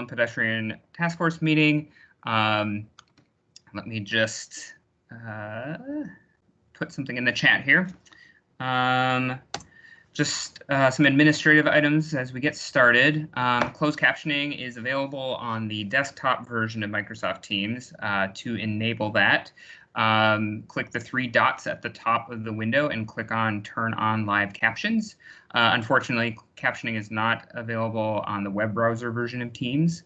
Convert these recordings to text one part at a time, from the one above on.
Pedestrian Task Force meeting. Let me just put something in the chat here. Just some administrative items as we get started. Closed captioning is available on the desktop version of Microsoft Teams. To enable that, click the three dots at the top of the window and click on Turn on Live Captions. Unfortunately, captioning is not available on the web browser version of Teams.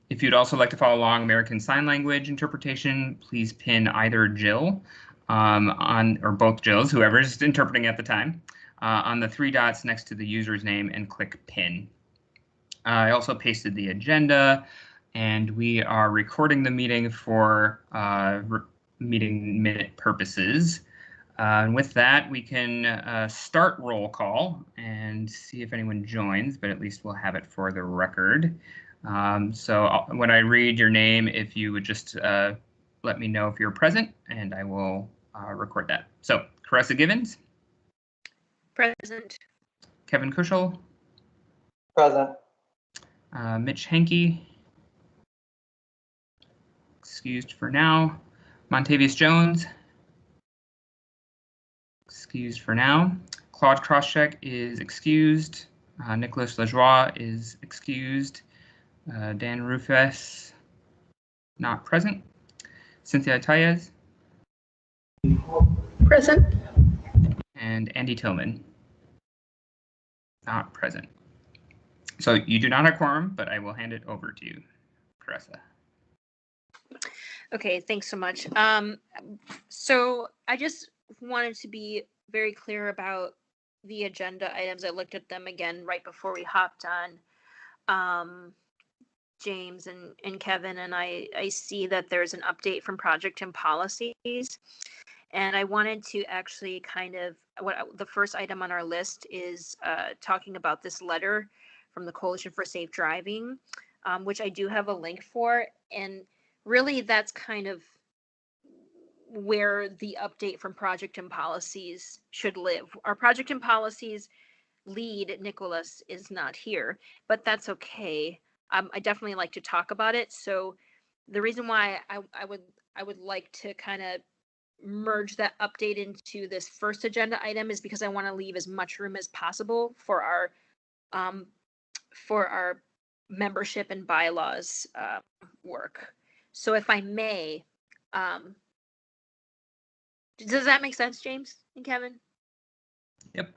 If you'd also like to follow along American Sign Language interpretation, please pin either Jill or both Jills, whoever's interpreting at the time, on the three dots next to the user's name and click pin. I also pasted the agenda, and we are recording the meeting for meeting minute purposes. And with that, we can start roll call and see if anyone joins, but at least we'll have it for the record. So when I read your name, if you would just let me know if you're present, and I will record that. So Caressa Givens. Present. Kevin Kushel. Present. Mitch Henke. Excused for now. Montavious Jones. Excused for now. Claude Crosscheck is excused. Nicholas Lajoie is excused. Dan Rufus, not present. Cynthia Tayez. Present. And Andy Tillman, not present. So you do not have quorum, but I will hand it over to you, Caressa. Okay, thanks so much. So I just wanted to be very clear about the agenda items. I looked at them again right before we hopped on, James and Kevin, and I see that there's an update from Project and Policies. And I wanted to actually the first item on our list is talking about this letter from the Coalition for Safe Driving, which I do have a link for. And really that's kind of where the update from Project and Policies should live. Our Project and Policies lead, Nicholas, is not here, but that's okay. I definitely like to talk about it. So the reason why I would like to kind of merge that update into this first agenda item is because I want to leave as much room as possible for our membership and bylaws work. So if I may, does that make sense, James and Kevin? Yep.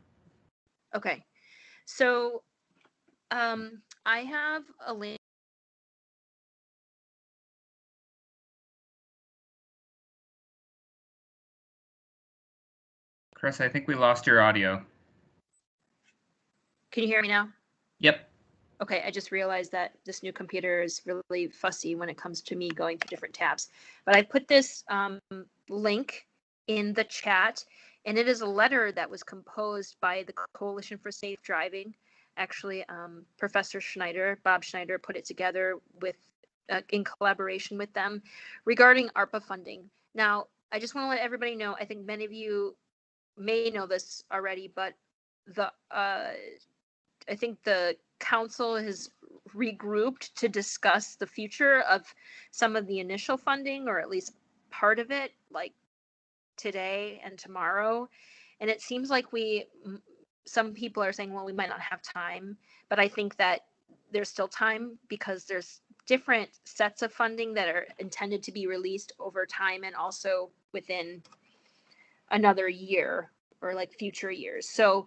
Okay. So I have a link. Chris, I think we lost your audio. Can you hear me now? Yep. Okay, I just realized that this new computer is really fussy when it comes to me going to different tabs. But I put this link in the chat, and it is a letter that was composed by the Coalition for Safe Driving. Actually, Professor Schneider, Bob Schneider, put it together with in collaboration with them regarding ARPA funding. Now, I just want to let everybody know, I think many of you may know this already, but I think the council has regrouped to discuss the future of some of the initial funding, or at least part of it, like today and tomorrow. And it seems like some people are saying, well, we might not have time, but I think that there's still time because there's different sets of funding that are intended to be released over time and also within another year or like future years. So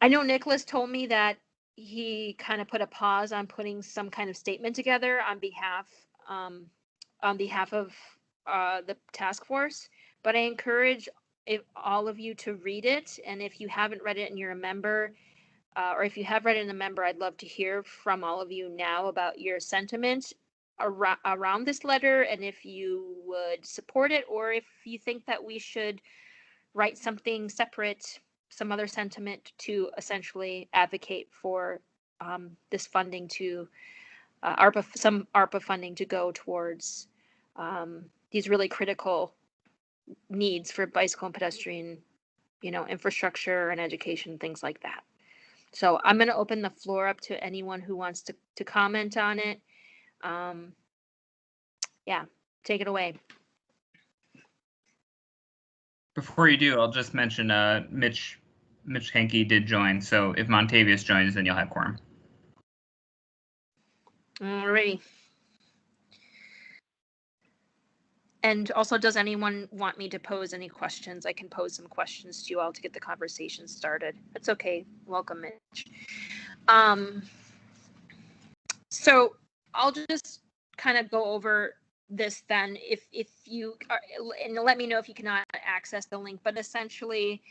I know Nicholas told me that he kind of put a pause on putting some kind of statement together on behalf of the task force, but I encourage all of you to read it. And if you haven't read it and you're a member, or if you have read it and a member, I'd love to hear from all of you now about your sentiment around this letter, and if you would support it, or if you think that we should write something separate, some other sentiment to essentially advocate for this funding to some ARPA funding to go towards these really critical needs for bicycle and pedestrian, infrastructure and education, things like that. So I'm going to open the floor up to anyone who wants to comment on it. Yeah, take it away. Before you do, I'll just mention Mitch Henke did join. So if Montavious joins, then you'll have quorum. Alrighty. And also, does anyone want me to pose any questions? I can pose some questions to you all to get the conversation started. It's okay. Welcome, Mitch. So I'll just kind of go over this then, if you are, and let me know if you cannot access the link. But essentially,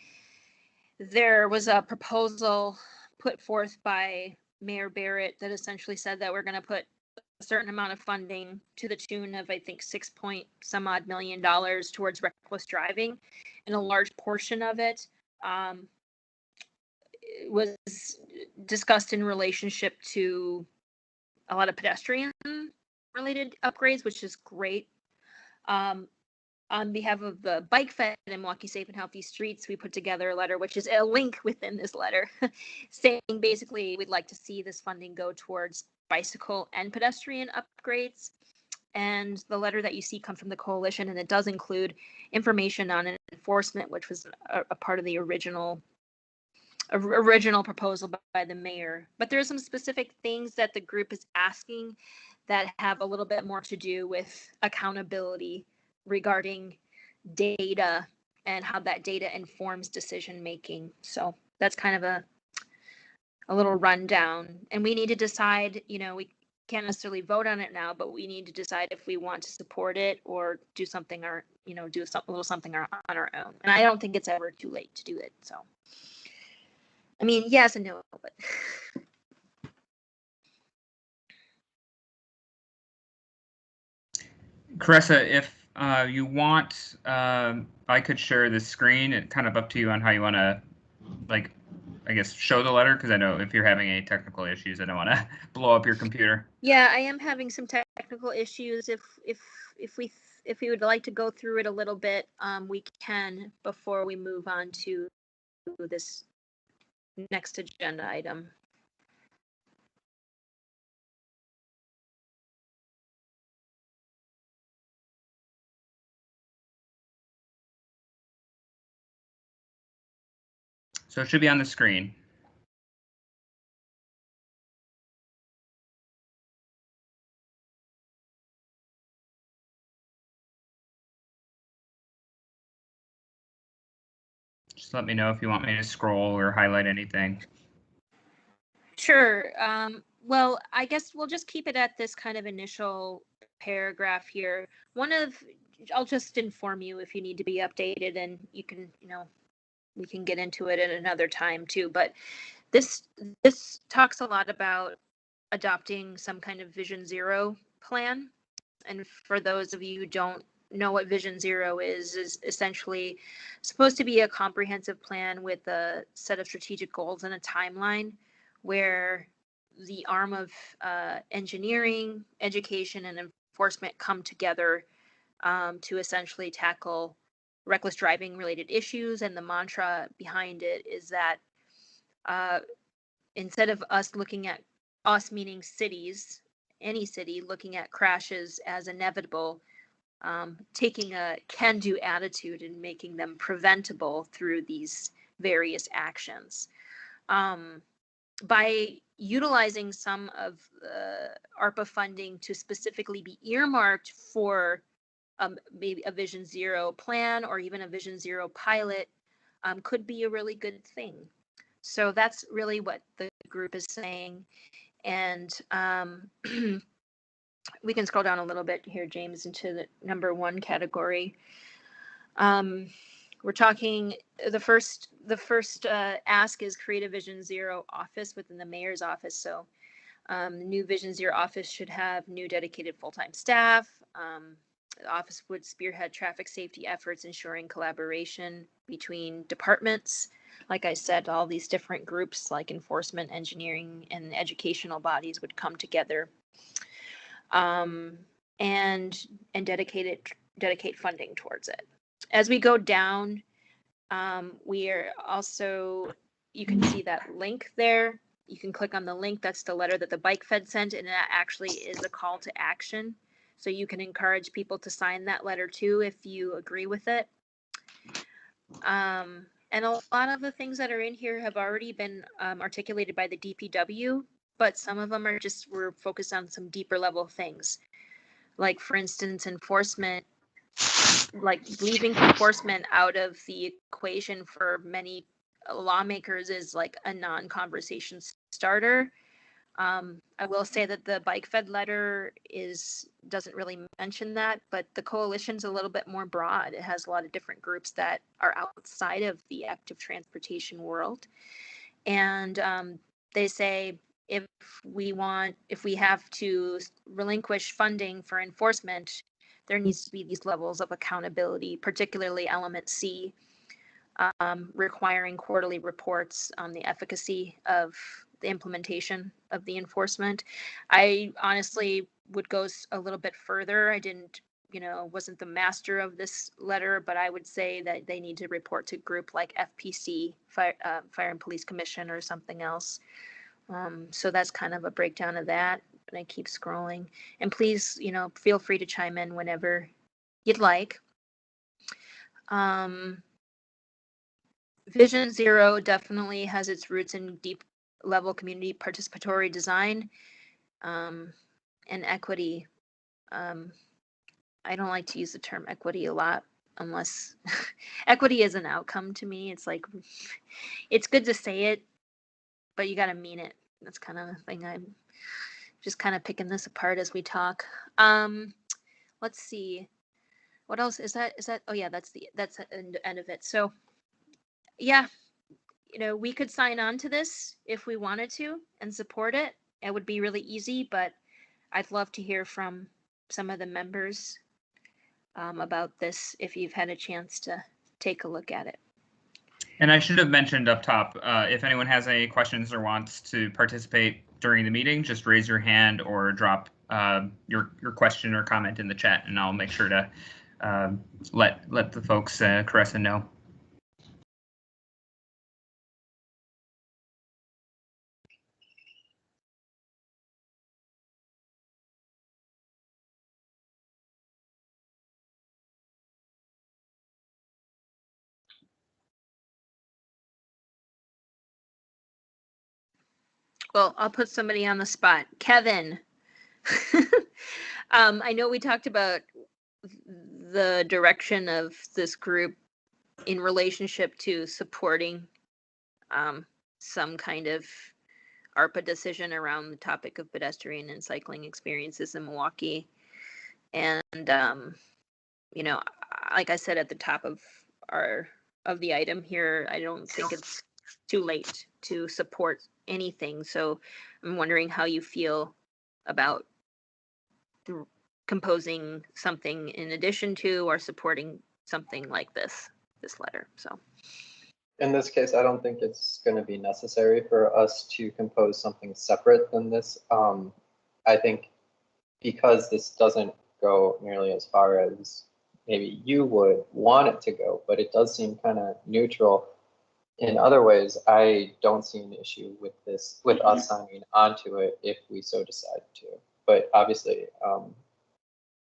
there was a proposal put forth by Mayor Barrett that essentially said that we're going to put a certain amount of funding to the tune of, I think, $6 some odd million towards reckless driving, and a large portion of it was discussed in relationship to a lot of pedestrian related upgrades, which is great. On behalf of the Bike Fed and Milwaukee Safe and Healthy Streets, we put together a letter, which is a link within this letter, saying basically we'd like to see this funding go towards bicycle and pedestrian upgrades. And the letter that you see comes from the coalition, and it does include information on enforcement, which was a part of the original proposal by the mayor. But there are some specific things that the group is asking that have a little bit more to do with accountability regarding data and how that data informs decision making. So that's kind of a little rundown. And we need to decide, we can't necessarily vote on it now, but we need to decide if we want to support it or do something, or do a little something on our own. And I don't think it's ever too late to do it. So I mean, yes and no, but Carissa, if you want, I could share the screen. It's kind of up to you on how you want to, I guess, show the letter, because I know if you're having any technical issues, I don't want to blow up your computer. Yeah, I am having some technical issues. If we would like to go through it a little bit, we can before we move on to this next agenda item. So it should be on the screen. Just let me know if you want me to scroll or highlight anything. Sure. Well, I guess we'll just keep it at this kind of initial paragraph here. I'll just inform you if you need to be updated, and you can, we can get into it at another time too. But this talks a lot about adopting some kind of Vision Zero plan. And for those of you who don't know what Vision Zero is essentially supposed to be a comprehensive plan with a set of strategic goals and a timeline where the arm of engineering, education, and enforcement come together to essentially tackle reckless driving related issues. And the mantra behind it is that instead of us meaning cities, any city, looking at crashes as inevitable, taking a can-do attitude and making them preventable through these various actions. By utilizing some of the ARPA funding to specifically be earmarked for maybe a Vision Zero plan or even a Vision Zero pilot could be a really good thing. So that's really what the group is saying. And we can scroll down a little bit here, James, into the number 1 category. We're talking the first ask is create a Vision Zero office within the mayor's office. So the new Vision Zero office should have new dedicated full-time staff. The office would spearhead traffic safety efforts, ensuring collaboration between departments. Like I said, all these different groups like enforcement, engineering, and educational bodies would come together and dedicate funding towards it. As we go down, we are also you can see that link there. You can click on the link. That's the letter that the Bike Fed sent, and that actually is a call to action. So you can encourage people to sign that letter too if you agree with it. And a lot of the things that are in here have already been articulated by the DPW, but some of them are just, we're focused on some deeper level things. Like, for instance, enforcement, like leaving enforcement out of the equation for many lawmakers is like a non-conversation starter. I will say that the Bike Fed letter doesn't really mention that, but the coalition's a little bit more broad. It has a lot of different groups that are outside of the active transportation world. And they say if we have to relinquish funding for enforcement, there needs to be these levels of accountability, particularly element C, requiring quarterly reports on the efficacy of the implementation of the enforcement. I honestly would go a little bit further. I wasn't the master of this letter, but I would say that they need to report to a group like FPC, Fire and Police Commission, or something else. So that's kind of a breakdown of that. And I keep scrolling. And please, feel free to chime in whenever you'd like. Vision Zero definitely has its roots in deep level community participatory design and equity. I don't like to use the term equity a lot unless equity is an outcome to me. It's like, it's good to say it, but you got to mean it. That's kind of the thing. I'm just kind of picking this apart as we talk. Let's see. What else is that? Oh yeah, that's the end of it. So yeah, we could sign on to this if we wanted to and support it. It would be really easy, but I'd love to hear from some of the members about this if you've had a chance to take a look at it. And I should have mentioned up top, if anyone has any questions or wants to participate during the meeting, just raise your hand or drop your question or comment in the chat, and I'll make sure to let the folks, Caressa, know. Well, I'll put somebody on the spot. Kevin. I know we talked about the direction of this group in relationship to supporting some kind of ARPA decision around the topic of pedestrian and cycling experiences in Milwaukee. And, like I said at the top of the item here, I don't think it's too late to support anything. So I'm wondering how you feel about composing something in addition to or supporting something like this letter. So in this case, I don't think it's going to be necessary for us to compose something separate than this. I think because this doesn't go nearly as far as maybe you would want it to go, but it does seem kind of neutral. In other ways, I don't see an issue with this, with us signing onto it if we so decide to. But obviously,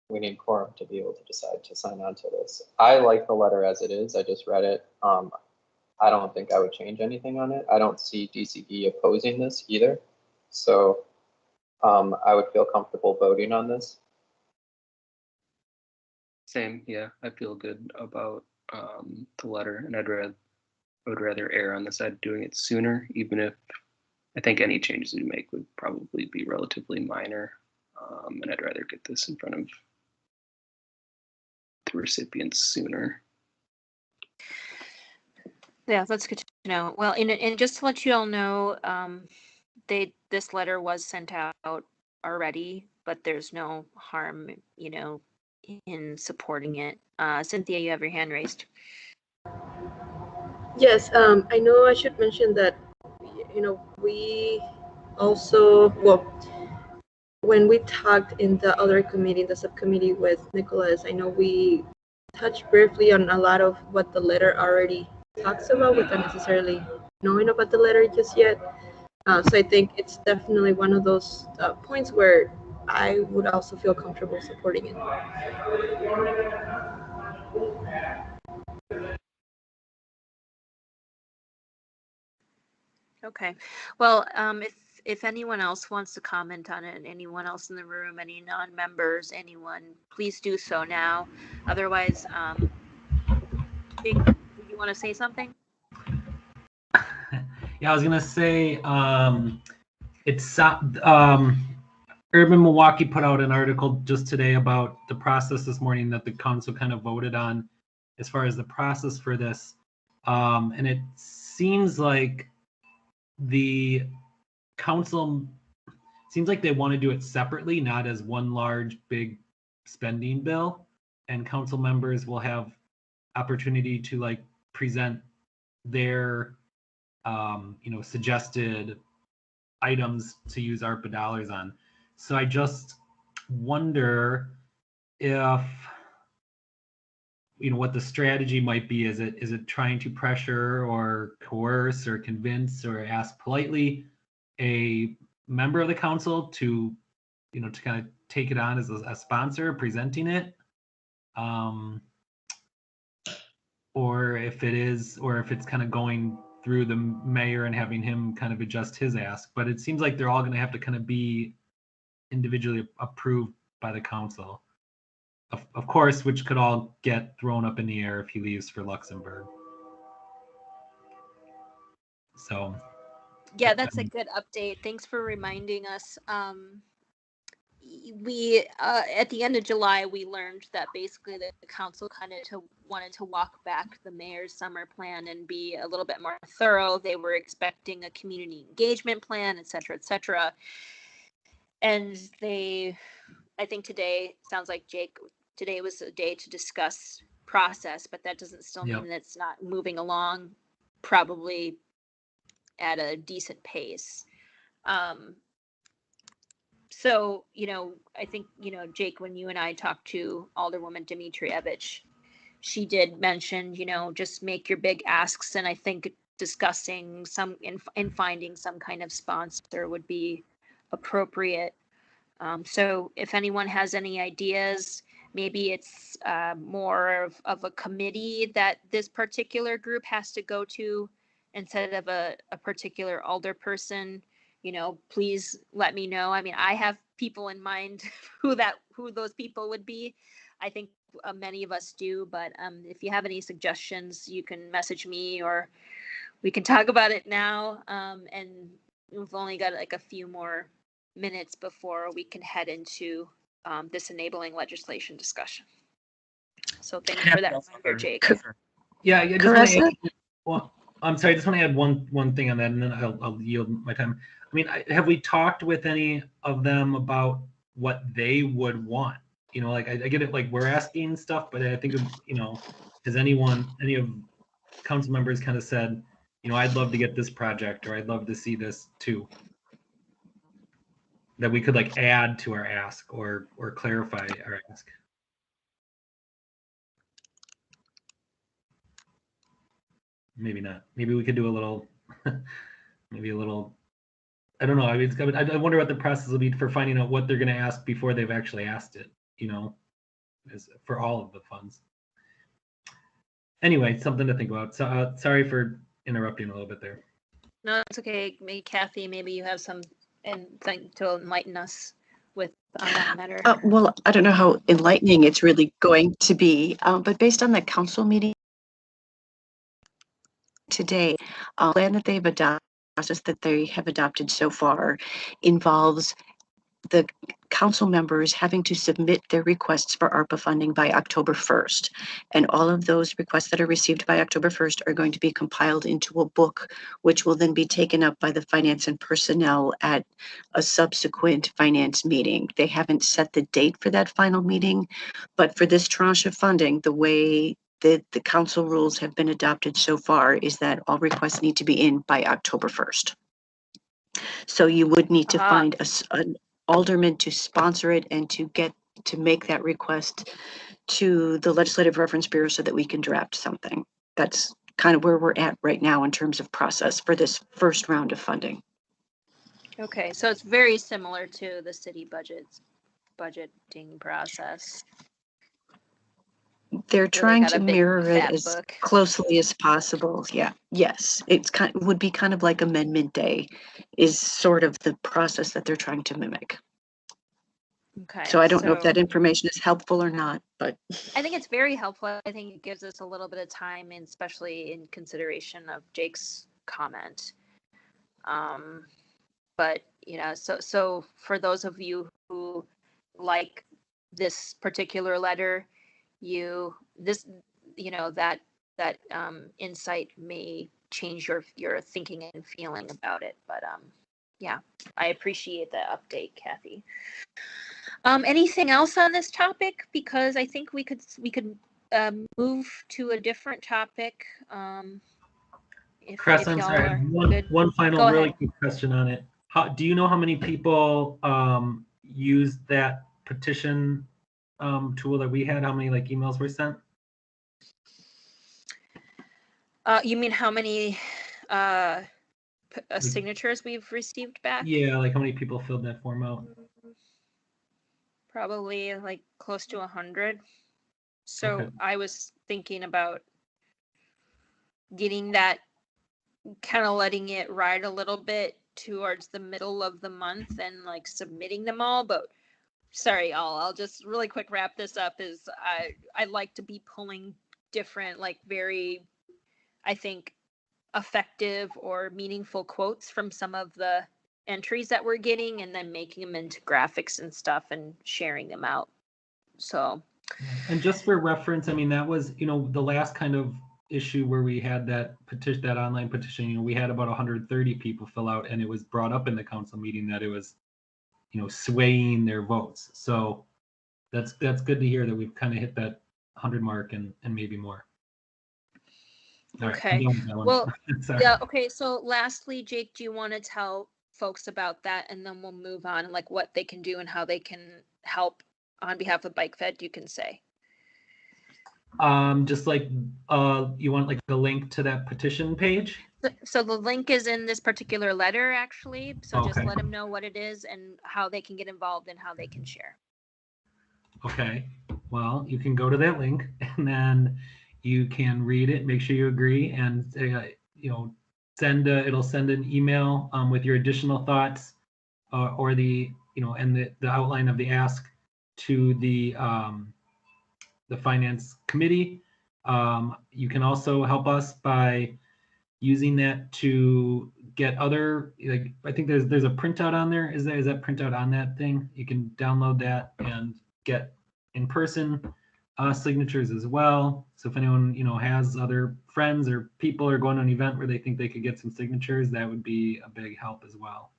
we need quorum to be able to decide to sign on to this. I like the letter as it is. I just read it. I don't think I would change anything on it. I don't see DCE opposing this either. So I would feel comfortable voting on this. Same, yeah, I feel good about the letter, and I would rather err on the side of doing it sooner, even if I think any changes we make would probably be relatively minor, and I'd rather get this in front of the recipients sooner. Yeah, that's good to know. Well, and just to let you all know, this letter was sent out already, but there's no harm, in supporting it. Cynthia, you have your hand raised. Yes, I know I should mention that, we also, when we talked in the other committee, the subcommittee with Nicholas, I know we touched briefly on a lot of what the letter already talks about without necessarily knowing about the letter just yet. So I think it's definitely one of those points where I would also feel comfortable supporting it. Okay. Well, if anyone else wants to comment on it, anyone else in the room, any non-members, anyone, please do so now. Otherwise, Jake, did you want to say something? Yeah, I was gonna say it's Urban Milwaukee put out an article just today about the process this morning that the council kind of voted on as far as the process for this. And it seems like the council seems like they want to do it separately, not as one large big spending bill. And council members will have opportunity to like present their suggested items to use ARPA dollars on. So I just wonder if what the strategy might be. Is it trying to pressure or coerce or convince or ask politely a member of the council to to kind of take it on as a sponsor presenting it, or if it's kind of going through the mayor and having him kind of adjust his ask. But it seems like they're all going to have to kind of be individually approved by the council, of course, which could all get thrown up in the air if he leaves for Luxembourg. So yeah, that's a good update. Thanks for reminding us. We at the end of July, we learned that basically the council kind of wanted to walk back the mayor's summer plan and be a little bit more thorough. They were expecting a community engagement plan, et cetera, and I think today sounds like Jake. Today was a day to discuss process, but that doesn't still mean that it's not moving along, probably at a decent pace. So, I think, Jake, when you and I talked to Alderwoman Dimitrievich, she did mention, just make your big asks. And I think discussing and finding some kind of sponsor would be appropriate. So if anyone has any ideas, maybe it's more of a committee that this particular group has to go to instead of a particular alderperson. Please let me know. I mean, I have people in mind who those people would be. I think many of us do, but if you have any suggestions, you can message me or we can talk about it now. And we've only got like a few more minutes before we can head into this enabling legislation discussion. So thanks for that reminder, Jake. Yeah, I just want to add, well, I'm sorry, I just want to add one thing on that, and then I'll yield my time. I mean, have we talked with any of them about what they would want? Like I get it, like we're asking stuff, but I think has any of council members kind of said, I'd love to get this project, or I'd love to see this too, that we could like add to our ask or clarify our ask? Maybe not. Maybe we could do a little, I don't know. I mean, I wonder what the process will be for finding out what they're going to ask before they've actually asked it, for all of the funds. Anyway, something to think about. So sorry for interrupting a little bit there. No, it's okay. Maybe Kathy, maybe you have something to enlighten us with on that matter. Well, I don't know how enlightening it's really going to be, but based on the council meeting today, the plan that they've adopted, process that they have adopted so far, involves the council members having to submit their requests for ARPA funding by October 1st. And all of those requests that are received by October 1st are going to be compiled into a book, which will then be taken up by the finance and personnel at a subsequent finance meeting. They haven't set the date for that final meeting, but for this tranche of funding, the way that the council rules have been adopted so far is that all requests need to be in by October 1st. So you would need to find an alderman to sponsor it and to make that request to the Legislative Reference Bureau so that we can draft something. That's kind of where we're at right now in terms of process for this first round of funding. Okay, so it's very similar to the city budgeting process. They're trying got to a big mirror it fat as book. closely as possible. Yeah. Yes. It's would be kind of like Amendment Day is sort of the process that they're trying to mimic. Okay. So I don't know if that information is helpful or not, but I think it's very helpful. I think it gives us a little bit of time, and especially in consideration of Jake's comment. But so for those of you who like this particular letter, that insight may change your thinking and feeling about it. But yeah, I appreciate the update, Kathy. Anything else on this topic? Because I think we could move to a different topic. Chris, If I'm y'all sorry. are One good. final Go really ahead. quick question on it. Do you know how many people used that petition tool that we had? How many emails were sent? You mean how many signatures we've received back? Yeah, how many people filled that form out? Probably close to 100. So Okay. I was thinking about getting that, kind of letting it ride a little bit towards the middle of the month and submitting them all. But sorry, I'll just really quick wrap this up. Is I like to be pulling different very, I think, effective or meaningful quotes from some of the entries that we're getting, and then making them into graphics and stuff and sharing them out. So, and just for reference, that was the last kind of issue where we had that petition, that online petition. We had about 130 people fill out, and it was brought up in the council meeting that it was swaying their votes. So that's good to hear that we've kind of hit that 100 mark and maybe more. All okay. Right, well, yeah. Okay. So lastly, Jake, do you want to tell folks about that, and then we'll move on, what they can do and how they can help on behalf of Bike Fed? You can say. Just you want the link to that petition page? So the link is in this particular letter, actually. So Okay. Just let them know what it is and how they can get involved and how they can share. Okay. Well, you can go to that link, and then you can read it, make sure you agree, and it'll send an email with your additional thoughts or the and the outline of the ask to the finance committee. You can also help us by using that to get other, I think there's a printout on there. Is that printout on that thing? You can download that and get in-person signatures as well. So if anyone has other friends or people are going to an event where they think they could get some signatures, that would be a big help as well.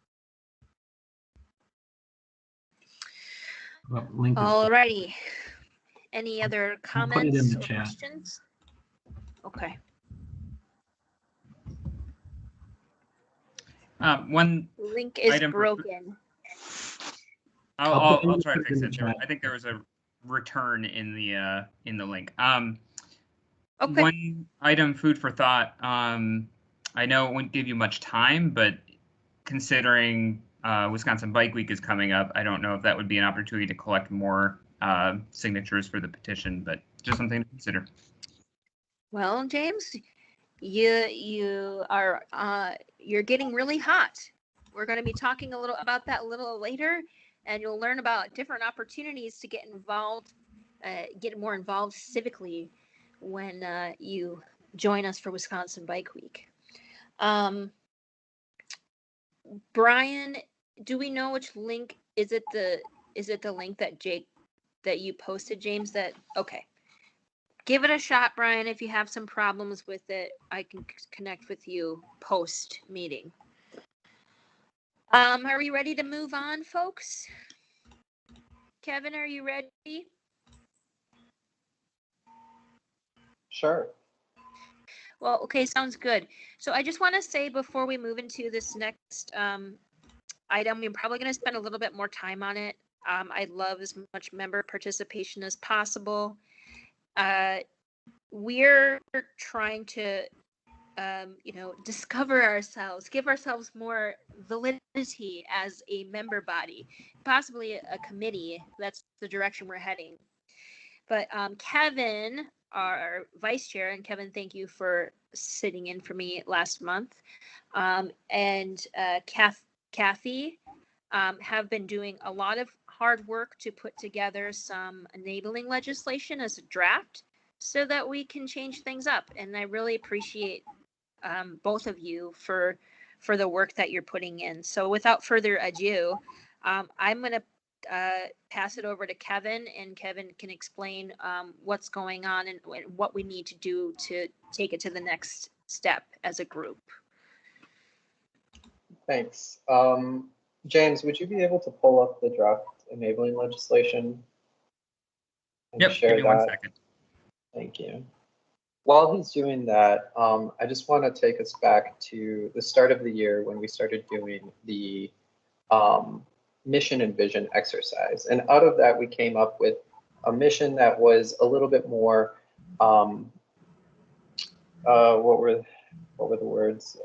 All righty. Any other comments put it in the or chat. questions? Okay. One link is item broken. I'll try to fix it. I think there was a return in the link. Okay. One item, food for thought. I know it wouldn't give you much time, but considering Wisconsin Bike Week is coming up, I don't know if that would be an opportunity to collect more signatures for the petition, but just something to consider. Well, James, you are you're getting really hot. We're going to be talking a little about that a little later, and you'll learn about different opportunities to get involved, get more involved civically when you join us for Wisconsin Bike Week. Brian, do we know which link is it? The link that you posted, James? Okay. Give it a shot, Brian. If you have some problems with it, I can connect with you post meeting. Are we ready to move on, folks? Kevin, are you ready? Sure. Well, okay, sounds good. So I just want to say before we move into this next item, we're probably going to spend a little bit more time on it. I'd love as much member participation as possible. We're trying to discover ourselves, give ourselves more validity as a member body, possibly a committee. That's the direction we're heading. But Kevin, our vice chair, and Kevin, thank you for sitting in for me last month, and Kathy have been doing a lot of hard work to put together some enabling legislation as a draft so that we can change things up. And I really appreciate both of you for the work that you're putting in. So without further ado, I'm going to pass it over to Kevin, and Kevin can explain what's going on and what we need to do to take it to the next step as a group. Thanks. James, would you be able to pull up the draft enabling legislation? And Yep, share give me 1 that? second. Thank you. While he's doing that, I just want to take us back to the start of the year when we started doing the mission and vision exercise. And out of that, we came up with a mission that was a little bit more, what were the words?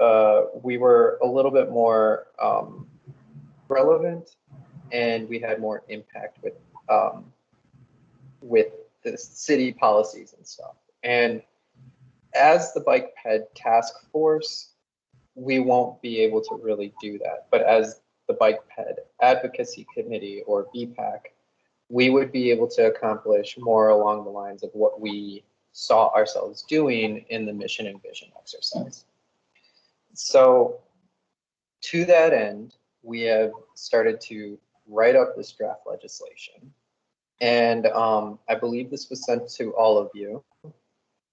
We were a little bit more relevant, and we had more impact with the city policies and stuff. And as the Bike Ped Task Force, we won't be able to really do that. But as the Bike Ped Advocacy Committee, or BPAC, we would be able to accomplish more along the lines of what we saw ourselves doing in the mission and vision exercise. So to that end, we have started to write up this draft legislation. And I believe this was sent to all of you,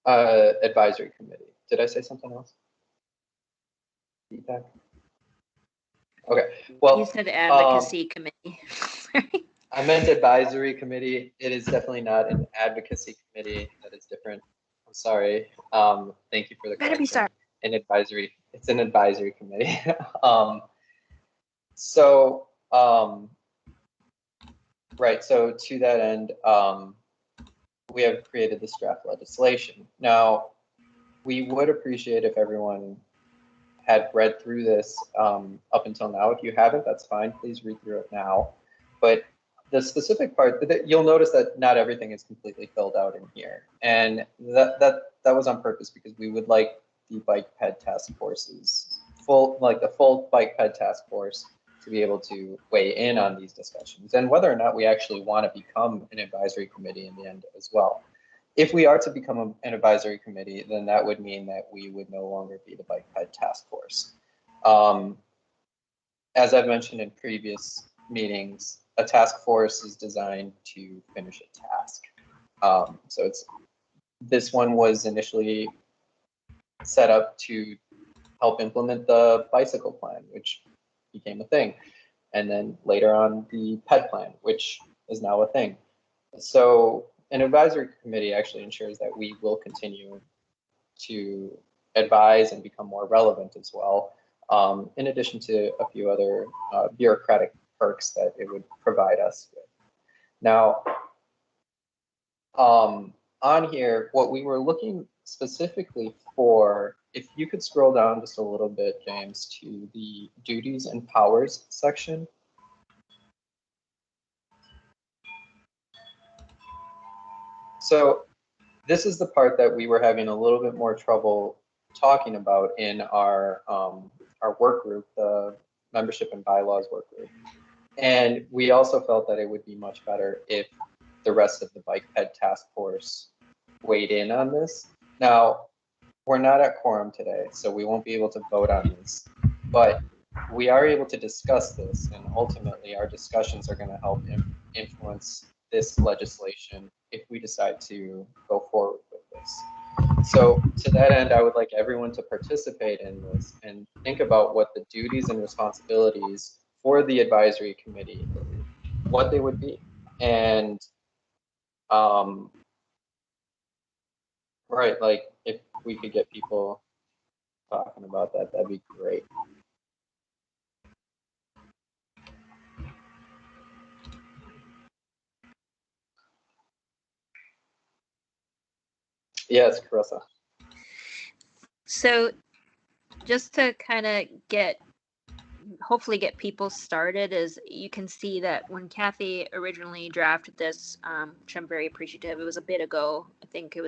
advisory committee. Did I say something else? BPAC? Okay, well. You said advocacy committee. I meant advisory committee. It is definitely not an advocacy committee. That is different. I'm sorry. Thank you for the correction. Better be sorry. It's an advisory committee. Right, so to that end, we have created this draft legislation. Now, we would appreciate if everyone had read through this up until now. If you haven't, that's fine. Please read through it now. But the specific part, you'll notice that not everything is completely filled out in here. And that was on purpose, because we would like the Bike Ped Task Force's the full Bike Ped Task Force to be able to weigh in on these discussions, and whether or not we actually want to become an advisory committee in the end as well. If we are to become an advisory committee, then that would mean that we would no longer be the Bike Ped Task Force. As I've mentioned in previous meetings, a task force is designed to finish a task. So this one was initially set up to help implement the bicycle plan, which became a thing. And then later on, the PED plan, which is now a thing. So an advisory committee actually ensures that we will continue to advise and become more relevant as well, in addition to a few other bureaucratic perks that it would provide us with. Now, on here, what we were looking specifically for, if you could scroll down just a little bit, James, to the duties and powers section. So this is the part that we were having a little bit more trouble talking about in our work group, the membership and bylaws work group. And we also felt that it would be much better if the rest of the Bike Ped Task Force weighed in on this. Now, we're not at quorum today, so we won't be able to vote on this, but we are able to discuss this, and ultimately our discussions are going to help influence this legislation if we decide to go forward with this. So to that end, I would like everyone to participate in this and think about what the duties and responsibilities for the advisory committee, what they would be. And right, like if we could get people talking about that, that'd be great. Yes, Carissa. So just to kind of hopefully get people started, is you can see that when Kathy originally drafted this, which I'm very appreciative, it was a bit ago. I think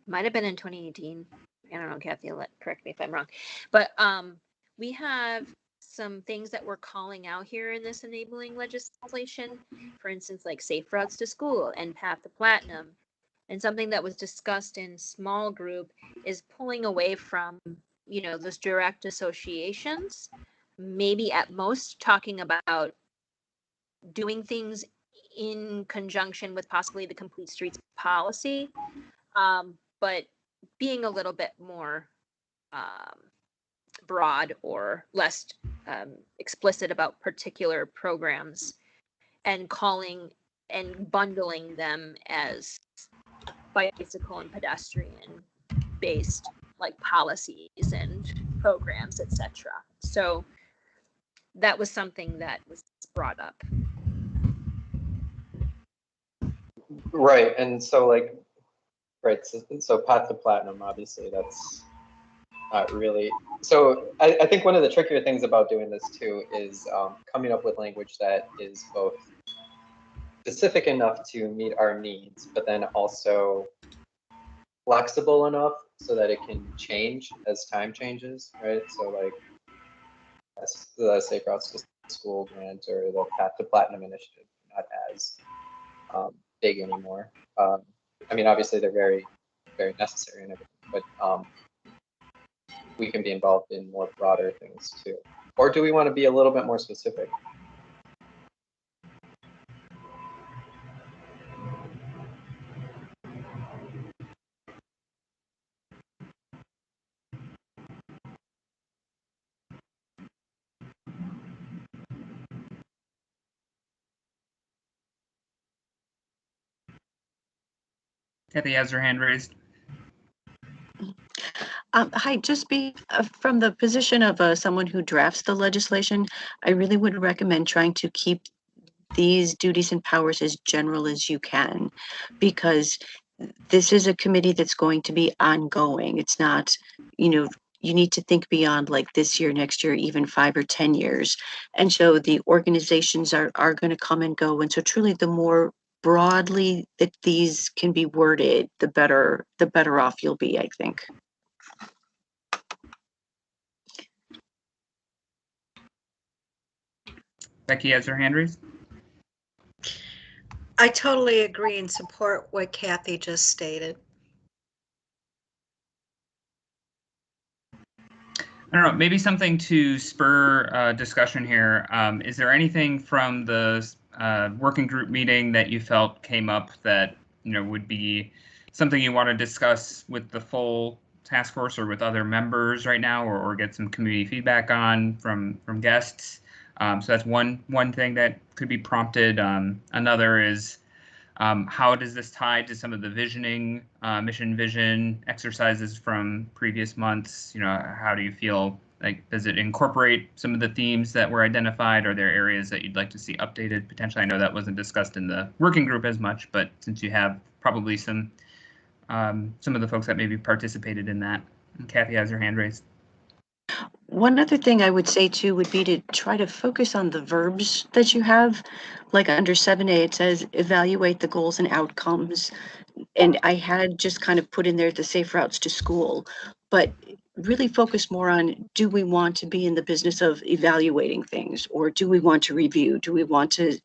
might have been in 2018. I don't know, Kathy, correct me if I'm wrong. But we have some things that we're calling out here in this enabling legislation. For instance, like safe routes to school and path to platinum. And something that was discussed in small group is pulling away from, those direct associations. Maybe at most talking about doing things in conjunction with possibly the complete streets policy, but being a little bit more broad or less explicit about particular programs, and calling and bundling them as bicycle and pedestrian based like policies and programs, etc. So that was something that was brought up. Right, and so like, right, so path to platinum, obviously that's not really, so I think one of the trickier things about doing this too is coming up with language that is both specific enough to meet our needs, but then also flexible enough so that it can change as time changes, right? So like the Safe Routes to School grant or the Path to Platinum initiative, not as big anymore. I mean, obviously they're very, very necessary and everything, but we can be involved in more broader things too. Or do we want to be a little bit more specific? Kathy has her hand raised. Hi, just from the position of someone who drafts the legislation, I really would recommend trying to keep these duties and powers as general as you can, because this is a committee that's going to be ongoing. It's not, you need to think beyond like this year, next year, even 5 or 10 years. And so the organizations are going to come and go. And so truly the more broadly that these can be worded, the better off you'll be, I think. Becky has her hand raised. I totally agree and support what Kathy just stated. I don't know, maybe something to spur discussion here. Is there anything from the working group meeting that you felt came up that would be something you want to discuss with the full task force or with other members right now, or get some community feedback on from guests? So that's one thing that could be prompted. Another is, how does this tie to some of the mission vision exercises from previous months? How do you feel? Like, does it incorporate some of the themes that were identified? Are there areas that you'd like to see updated potentially? I know that wasn't discussed in the working group as much, but since you have probably some of the folks that maybe participated in that. And Kathy has her hand raised. One other thing I would say too would be to try to focus on the verbs that you have. Like under 7A, it says evaluate the goals and outcomes. And I had just kind of put in there the safe routes to school, but really focus more on, do we want to be in the business of evaluating things, or do we want to review? Do we want to,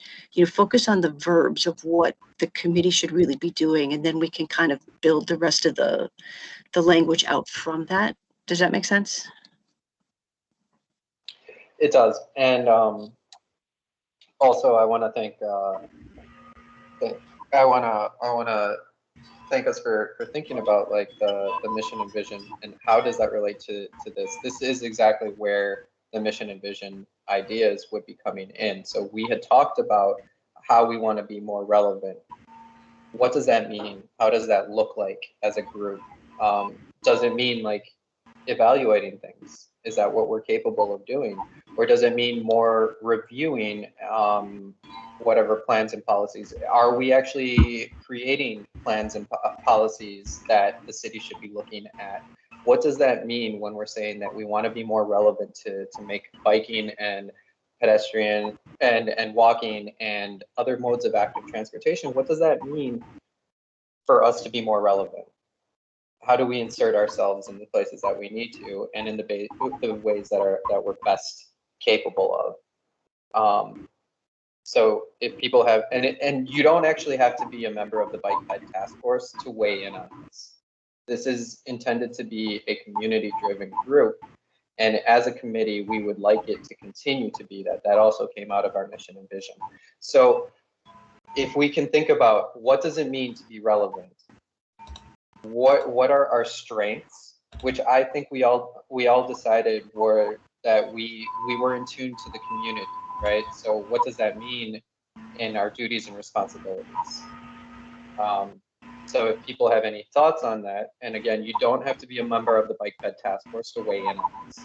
focus on the verbs of what the committee should really be doing, and then we can kind of build the rest of the language out from that. Does that make sense? It does, and also I want to thank thank us for thinking about like the mission and vision and how does that relate to this. This is exactly where the mission and vision ideas would be coming in. So we had talked about how we want to be more relevant. What does that mean? How does that look like as a group? Does it mean like evaluating things? Is that what we're capable of doing? Or does it mean more reviewing whatever plans and policies? Are we actually creating plans and policies that the city should be looking at? what does that mean when we're saying that we want to be more relevant to make biking and pedestrian and walking and other modes of active transportation? What does that mean for us to be more relevant? How do we insert ourselves in the places that we need to, and in the ways that we're best capable of? So if people have, and you don't actually have to be a member of the Bike Ped Task Force to weigh in on this. This is intended to be a community-driven group, and as a committee, we would like it to continue to be that. That also came out of our mission and vision. So if we can think about what does it mean to be relevant, what are our strengths, which I think we all decided were that we were in tune to the community, right? So what does that mean in our duties and responsibilities? So if people have any thoughts on that, and again, you don't have to be a member of the Bike Ped Task Force to weigh in on this.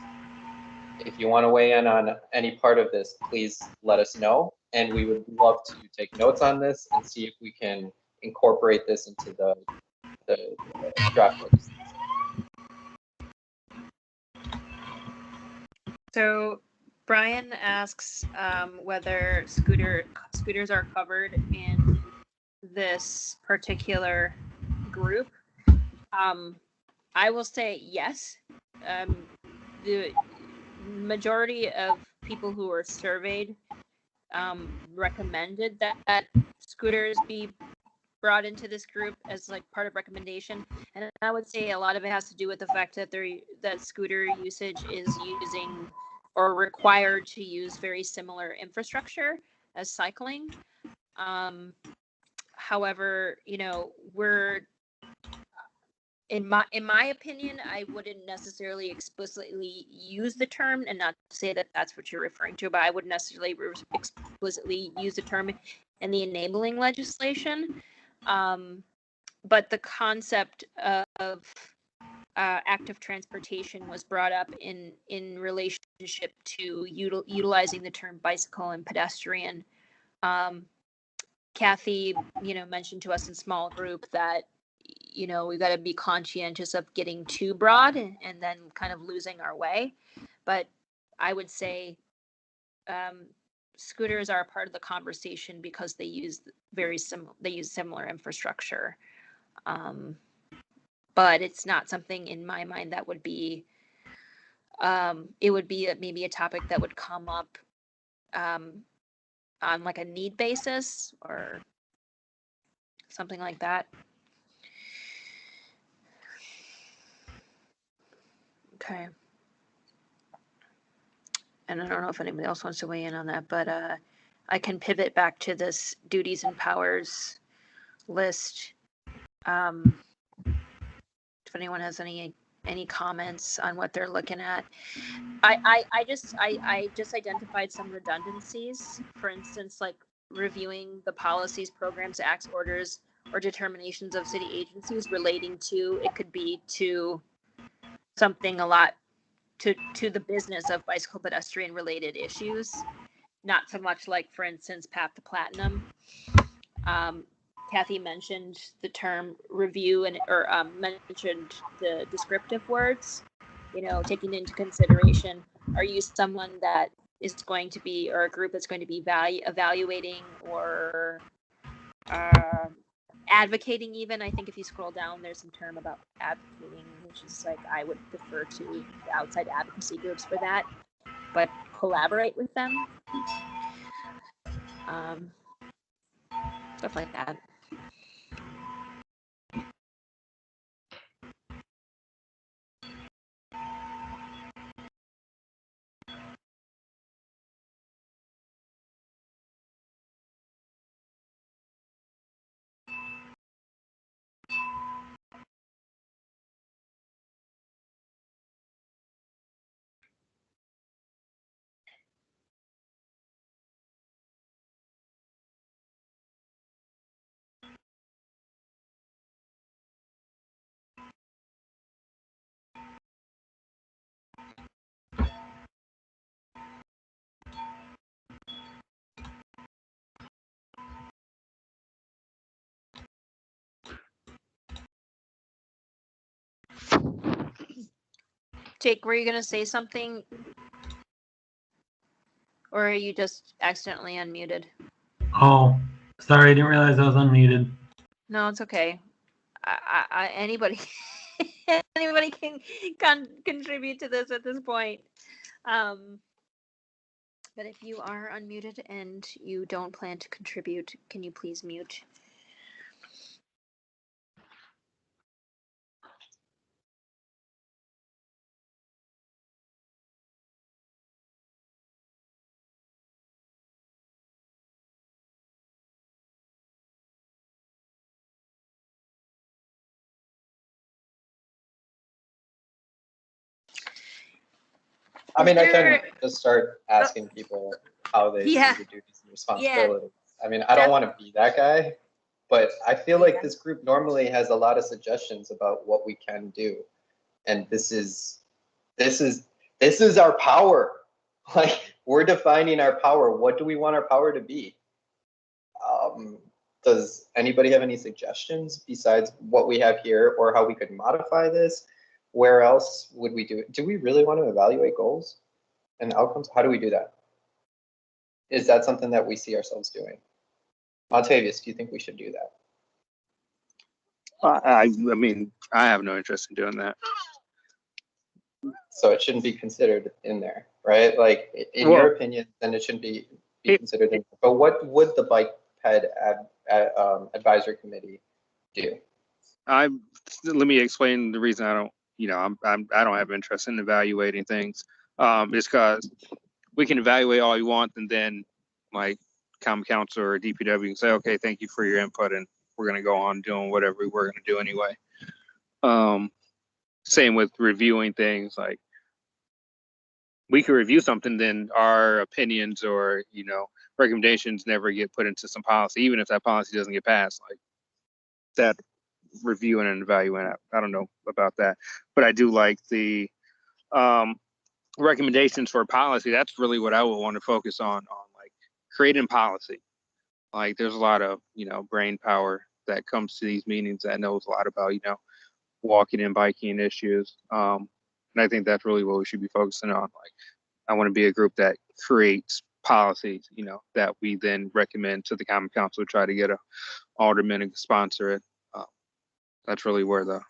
If you want to weigh in on any part of this, please let us know, and we would love to take notes on this and see if we can incorporate this into the draft legislation. So Brian asks whether scooters are covered in this particular group. I will say yes. The majority of people who were surveyed recommended that scooters be brought into this group as like part of recommendation, and I would say a lot of it has to do with the fact that that scooter usage is using or required to use very similar infrastructure as cycling. However, we're in my opinion, I wouldn't necessarily explicitly use the term, and not say that that's what you're referring to, but I wouldn't necessarily explicitly use the term in the enabling legislation. But the concept of active transportation was brought up in relationship to utilizing the term bicycle and pedestrian. Kathy, mentioned to us in small group that we've got to be conscientious of getting too broad and then kind of losing our way. But I would say scooters are a part of the conversation because they use similar infrastructure. But it's not something in my mind that would be, it would be maybe a topic that would come up on like a need basis or something like that. Okay. And I don't know if anybody else wants to weigh in on that, but I can pivot back to this duties and powers list. If anyone has any comments on what they're looking at. I just identified some redundancies. For instance, like reviewing the policies, programs, acts, orders, or determinations of city agencies relating to, it could be to something a lot to the business of bicycle pedestrian related issues, not so much like, for instance, Path to Platinum. Kathy mentioned the term review or mentioned the descriptive words, taking into consideration, are you someone that is going to be, or a group that's going to be evaluating or advocating even. I think if you scroll down, there's some term about advocating, which is like, I would defer to the outside advocacy groups for that, but collaborate with them. Stuff like that. Jake, were you going to say something? Or are you just accidentally unmuted? Oh, sorry, I didn't realize I was unmuted. No, it's okay. Anybody, anybody can contribute to this at this point. But if you are unmuted and you don't plan to contribute, can you please mute? I mean, I can There- just start asking people how they see Yeah. the duties and responsibilities. I mean, I Def- don't want to be that guy, but I feel like this group normally has a lot of suggestions about what we can do, and this is our power. Like, we're defining our power. What do we want our power to be? Does anybody have any suggestions besides what we have here, or how we could modify this? Where else would we do it? Do we really want to evaluate goals and outcomes? How do we do that? Is that something that we see ourselves doing? Montavious, do you think we should do that? I mean, I have no interest in doing that. So it shouldn't be considered in there, right? Like, in Well, your opinion, then it shouldn't be considered in there. But what would the bike ped advisory committee do? let me explain the reason I don't, I don't have interest in evaluating things. It's because we can evaluate all you want, and then like common council or DPW can say, okay, thank you for your input, and we're going to go on doing whatever we were going to do anyway. Same with reviewing things. Like, we could review something, then our opinions or recommendations never get put into some policy, even if that policy doesn't get passed. Like, that reviewing and evaluating, I don't know about that, but I do like the recommendations for policy. That's really what I would want to focus on like creating policy. Like, there's a lot of brain power that comes to these meetings that knows a lot about walking and biking issues, and I think that's really what we should be focusing on. Like, I want to be a group that creates policies, that we then recommend to the common council to try to get a alderman to sponsor it. That's really where the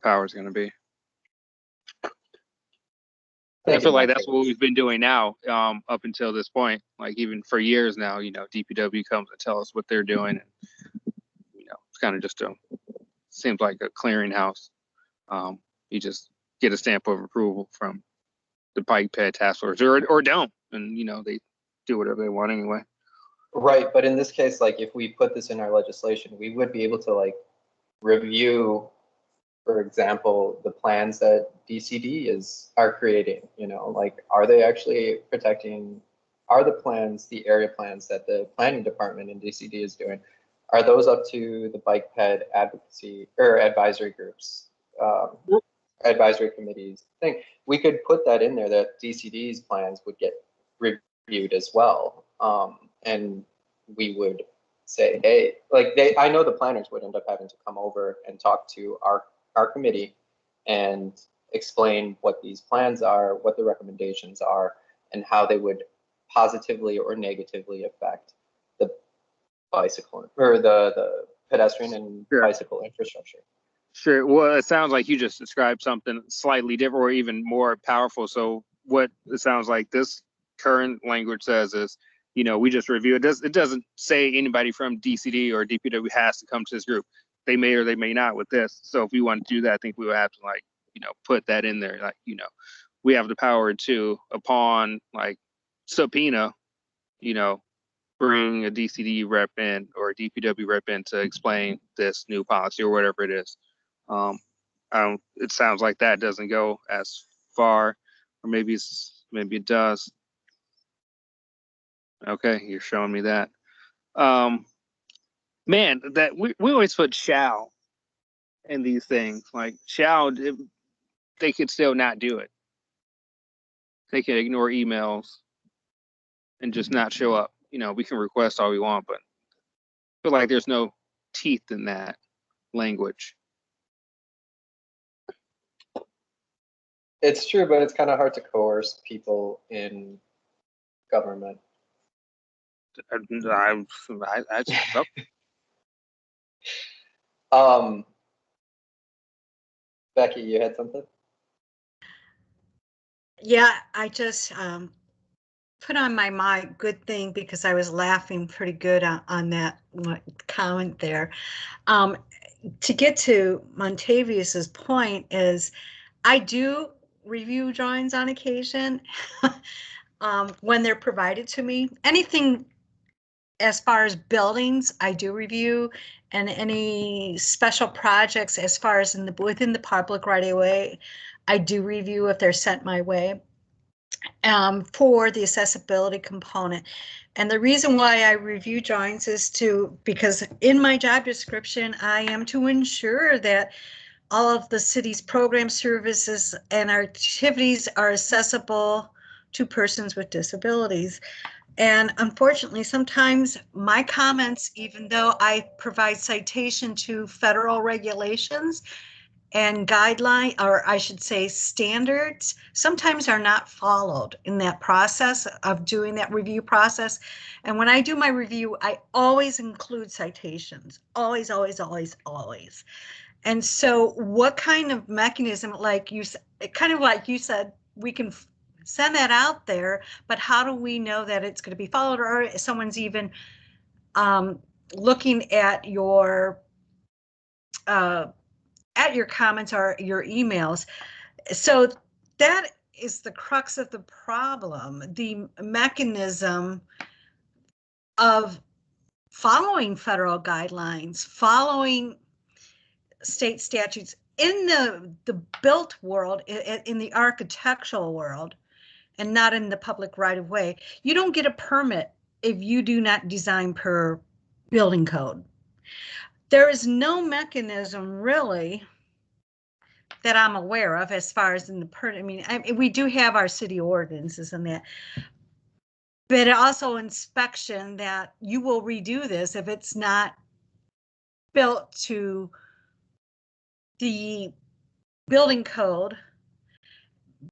power is going to be. I feel like that's what we've been doing now, up until this point. Like, even for years now, DPW comes and tell us what they're doing, and it's kind of just seems like a clearinghouse. You just get a stamp of approval from the bike ped task force, or don't, and they do whatever they want anyway. Right, but in this case, like, if we put this in our legislation, we would be able to like review, for example, the plans that DCD are creating. Like, are they actually protecting? Are the plans, the area plans that the planning department in DCD is doing, are those up to the bike ped advocacy or advisory groups, advisory committees? I think we could put that in there, that DCD's plans would get reviewed as well, and we would say, hey, like, I know the planners would end up having to come over and talk to our committee and explain what these plans are, what the recommendations are, and how they would positively or negatively affect the bicycle or the pedestrian and bicycle infrastructure. Sure. Well, it sounds like you just described something slightly different or even more powerful. So what it sounds like this current language says is, we just review it. It doesn't say anybody from DCD or DPW has to come to this group. They may or they may not with this. So if we want to do that, I think we would have to put that in there. Like, we have the power to, upon like subpoena, bring a DCD rep in or a DPW rep in to explain this new policy or whatever it is. It sounds like that doesn't go as far, or maybe it does. Okay, you're showing me that. Man, that we always put shall in these things. Like, shall, they could still not do it. They can ignore emails and just not show up. We can request all we want, but I feel like there's no teeth in that language. It's true, but it's kind of hard to coerce people in government. I so. Becky, you had something? Yeah, I just put on my mind good thing because I was laughing pretty good on that comment there. To get to Montavious' point is I do review drawings on occasion when they're provided to me. Anything as far as buildings, I do review, and any special projects as far as within the public right away, I do review if they're sent my way for the accessibility component. And the reason why I review drawings is because in my job description, I am to ensure that all of the city's program services and activities are accessible to persons with disabilities. And unfortunately, sometimes my comments, even though I provide citation to federal regulations and guideline, or I should say standards, sometimes are not followed in that process of doing that review process. And when I do my review, I always include citations, always, always, always, always. And so what kind of mechanism, kind of like you said, we can send that out there, but how do we know that it's going to be followed, or someone's even looking at your comments or your emails? So that is the crux of the problem, the mechanism of following federal guidelines, following state statutes in the built world, in the architectural world, and not in the public right of way. You don't get a permit if you do not design per building code. There is no mechanism really that I'm aware of as far as in the permit. I mean, we do have our city ordinances and that, but also inspection that you will redo this if it's not built to the building code,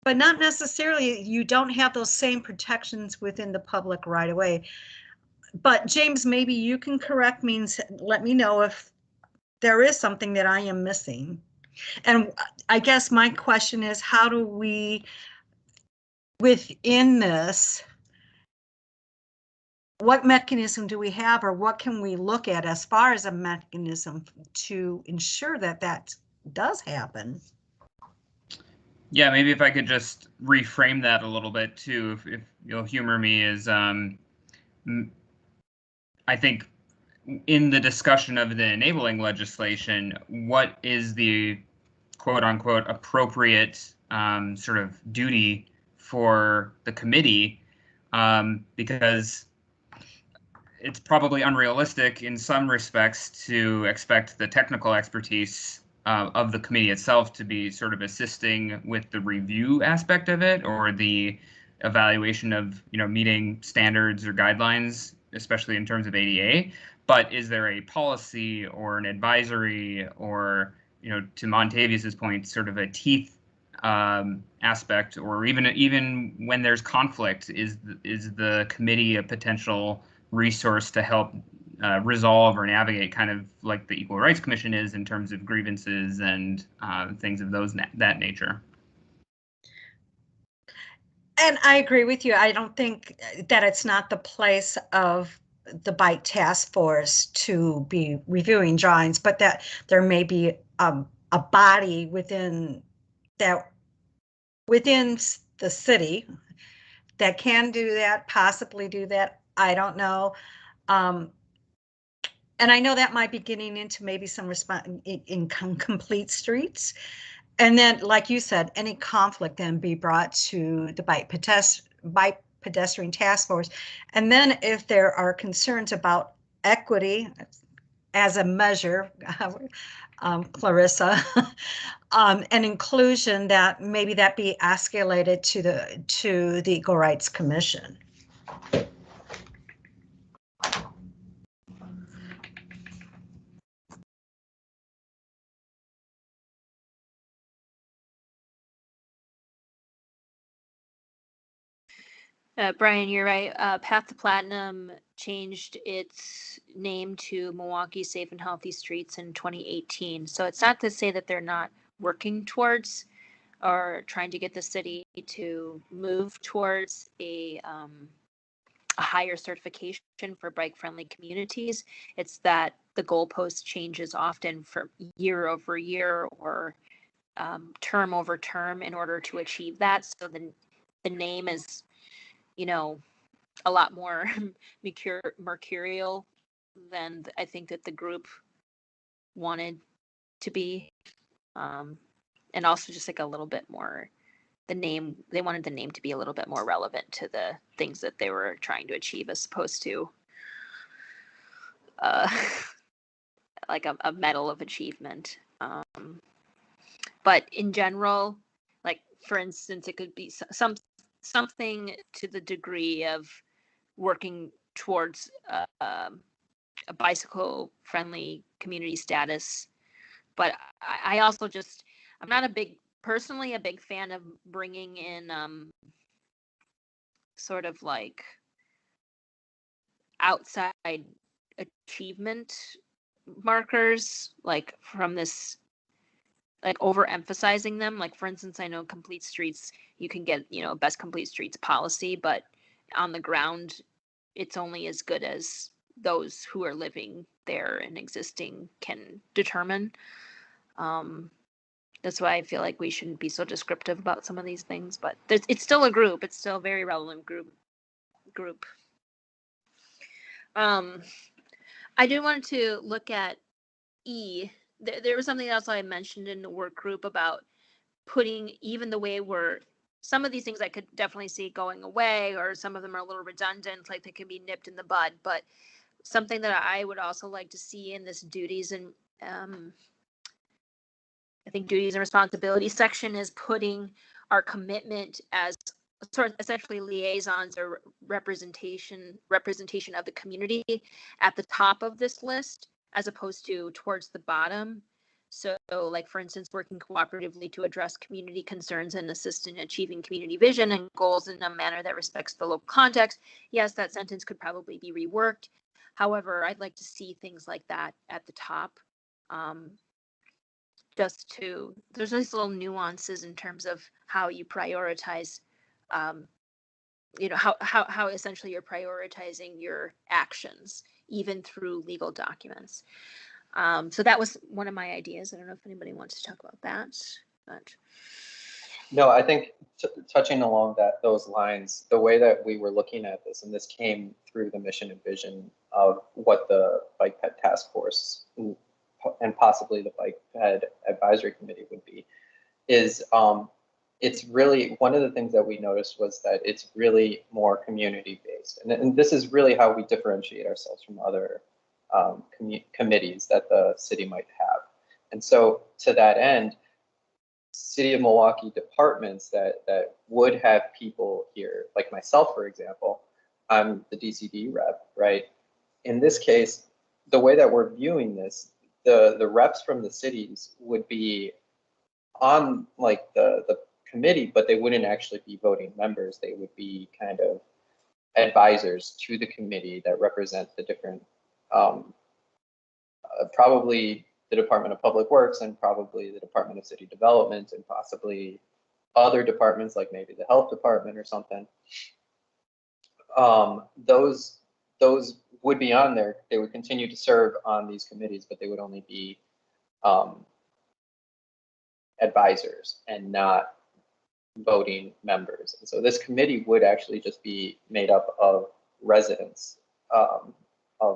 but not necessarily, you don't have those same protections within the public right away. But James, maybe you can correct me and let me know if there is something that I am missing. And I guess my question is, how do we, within this, what mechanism do we have, or what can we look at as far as a mechanism to ensure that that does happen? Yeah, maybe if I could just reframe that a little bit too, if you'll humor me, is I think in the discussion of the enabling legislation, what is the quote unquote appropriate sort of duty for the committee? Because it's probably unrealistic in some respects to expect the technical expertise of the committee itself to be sort of assisting with the review aspect of it, or the evaluation of, meeting standards or guidelines, especially in terms of ADA. But is there a policy or an advisory, or, to Montavious's point, sort of a teeth aspect, or even when there's conflict, is the committee a potential resource to help resolve or navigate, kind of like the Equal Rights Commission is in terms of grievances and things of that nature? And I agree with you. I don't think that it's not the place of the BITE task force to be reviewing drawings, but that there may be a body within the city that can do that, possibly do that. I don't know. And I know that might be getting into maybe some response in complete streets. And then, like you said, any conflict then be brought to the BITE Pedestrian Task Force. And then if there are concerns about equity as a measure, Clarissa, and inclusion, that maybe that be escalated to the Equal Rights Commission. Brian, you're right. Path to Platinum changed its name to Milwaukee Safe and Healthy Streets in 2018. So it's not to say that they're not working towards or trying to get the city to move towards a higher certification for bike-friendly communities. It's that the goalpost changes often from year over year or term over term in order to achieve that. So the name is, you know, a lot more mercurial than I think that the group wanted to be. And also just like a little bit more, they wanted the name to be a little bit more relevant to the things that they were trying to achieve as opposed to like a medal of achievement. But in general, like for instance, it could be something to the degree of working towards a bicycle friendly community status. But I also just, I'm not personally a big fan of bringing in sort of like outside achievement markers, like from this, like overemphasizing them. Like for instance, I know Complete Streets, you can get, best Complete Streets policy, but on the ground, it's only as good as those who are living there and existing can determine. That's why I feel like we shouldn't be so descriptive about some of these things, but it's still a group. It's still a very relevant group. I did want to look at E. There was something else I mentioned in the work group about putting, even the way some of these things I could definitely see going away, or some of them are a little redundant, like they can be nipped in the bud. But something that I would also like to see in this duties and I think duties and responsibilities section is putting our commitment as sort of essentially liaisons or representation of the community at the top of this list, as opposed to towards the bottom. So like, for instance, working cooperatively to address community concerns and assist in achieving community vision and goals in a manner that respects the local context. Yes, that sentence could probably be reworked. However, I'd like to see things like that at the top. There's these little nuances in terms of how you prioritize, how essentially you're prioritizing your actions, even through legal documents. So that was one of my ideas. I don't know if anybody wants to talk about that, but. No, I think touching along those lines, the way that we were looking at this, and this came through the mission and vision of what the Bike Ped Task Force and possibly the Bike Ped Advisory Committee would be, is it's really, one of the things that we noticed was that it's really more community based. And this is really how we differentiate ourselves from other committees that the city might have. And so to that end, City of Milwaukee departments that would have people here, like myself, for example, I'm the DCD rep, right? In this case, the way that we're viewing this, the reps from the cities would be on like the committee, but they wouldn't actually be voting members. They would be kind of advisors to the committee that represent the different, probably the Department of Public Works and probably the Department of City Development and possibly other departments like maybe the health department or something. Those would be on there. They would continue to serve on these committees, but they would only be advisors and not voting members. And so this committee would actually just be made up of residents of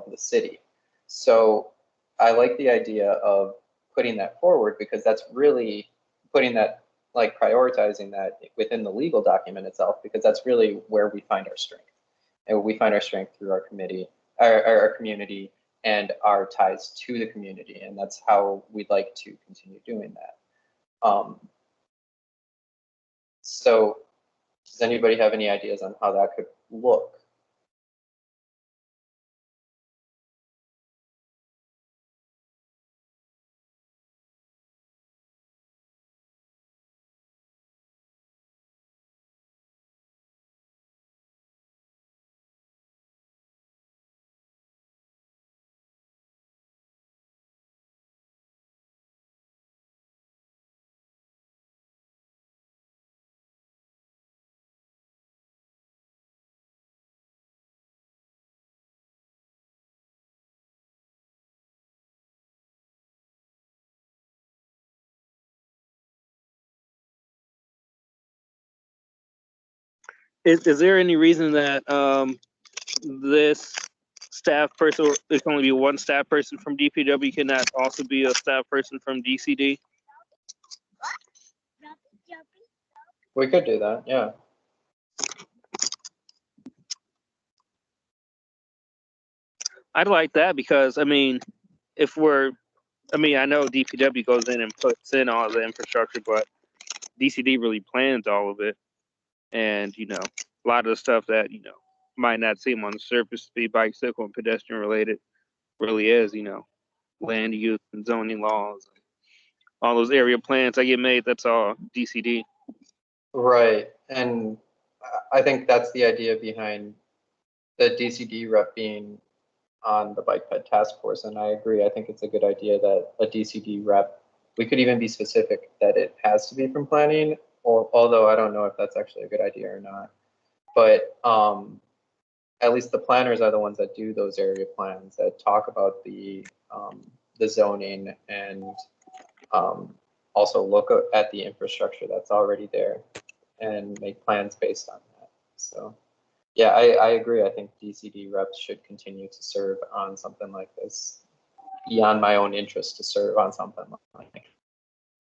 the city. So I like the idea of putting that forward because that's really putting that, like prioritizing that within the legal document itself, because that's really where we find our strength. And we find our strength through our committee, our community, and our ties to the community. And that's how we'd like to continue doing that. So does anybody have any ideas on how that could look? Is there any reason that this staff person, there can only be one staff person from DPW, cannot also be a staff person from DCD? We could do that, yeah. I'd like that because, I mean, I know DPW goes in and puts in all the infrastructure, but DCD really plans all of it. And, you know, a lot of the stuff that, you know, might not seem on the surface to be bicycle and pedestrian related really is, you know, land use and zoning laws. All those area plans that get made, that's all DCD. Right, and I think that's the idea behind the DCD rep being on the bike ped task force, and I agree. I think it's a good idea that a DCD rep, we could even be specific that it has to be from planning, or although I don't know if that's actually a good idea or not. But at least the planners are the ones that do those area plans that talk about the zoning and also look at the infrastructure that's already there and make plans based on that. So yeah, I agree. I think DCD reps should continue to serve on something like this, beyond my own interest to serve on something like this.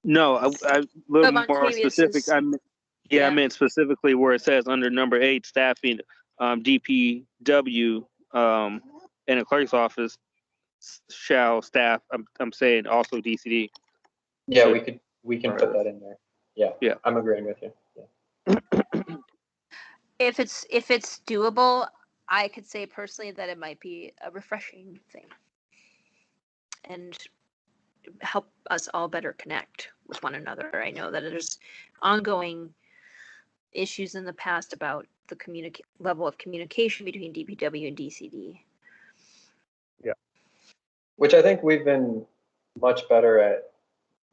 No, I little more Montavious specific. is- I meant specifically where it says under number 8, staffing, DPW, in a clerk's office shall staff. I'm saying also DCD. Yeah, So- we can put that in there. Yeah, Yeah. I'm agreeing with you. Yeah. If it's doable, I could say personally that it might be a refreshing thing and help us all better connect with one another. I know that there's ongoing issues in the past about the level of communication between DPW and DCD. Yeah. Which I think we've been much better at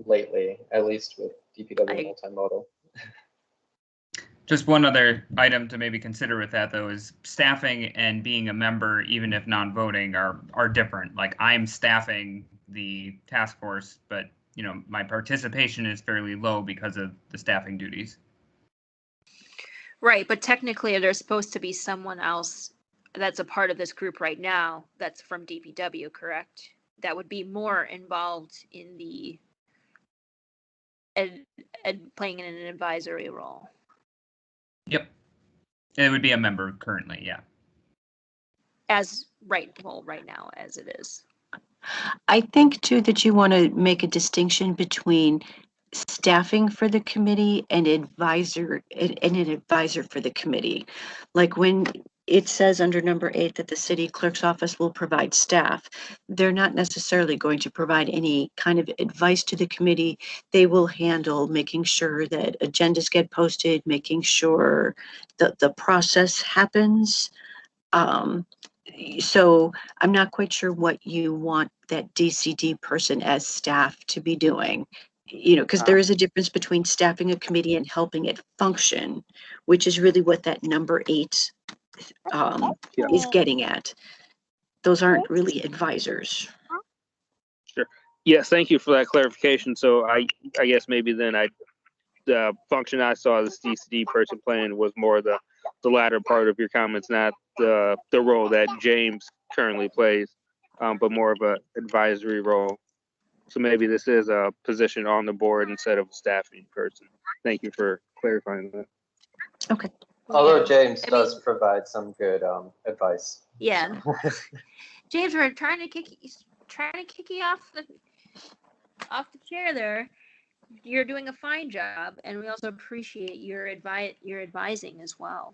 lately, at least with DPW multimodal. Just one other item to maybe consider with that, though, is staffing and being a member, even if non-voting, are different. Like, I'm staffing the task force, but you know, my participation is fairly low because of the staffing duties. Right, but technically there's supposed to be someone else that's a part of this group right now that's from DPW, correct? That would be more involved in the playing in an advisory role. Yep. It would be a member currently, yeah. Right now as it is. I think too that you want to make a distinction between staffing for the committee and an advisor for the committee. Like when it says under number 8 that the city clerk's office will provide staff, they're not necessarily going to provide any kind of advice to the committee. They will handle making sure that agendas get posted, making sure that the process happens. So I'm not quite sure what you want that DCD person as staff to be doing. You know, because there is a difference between staffing a committee and helping it function, which is really what that number 8 is getting at. Those aren't really advisors. Sure. Yes, thank you for that clarification. So I guess maybe then the function I saw this DCD person playing was more the latter part of your comments, not the role that James currently plays, but more of an advisory role. So maybe this is a position on the board instead of a staffing person. Thank you for clarifying that. Okay. Although James does provide some good advice. Yeah. James, we're trying to kick you off the chair there. You're doing a fine job, and we also appreciate your advising as well.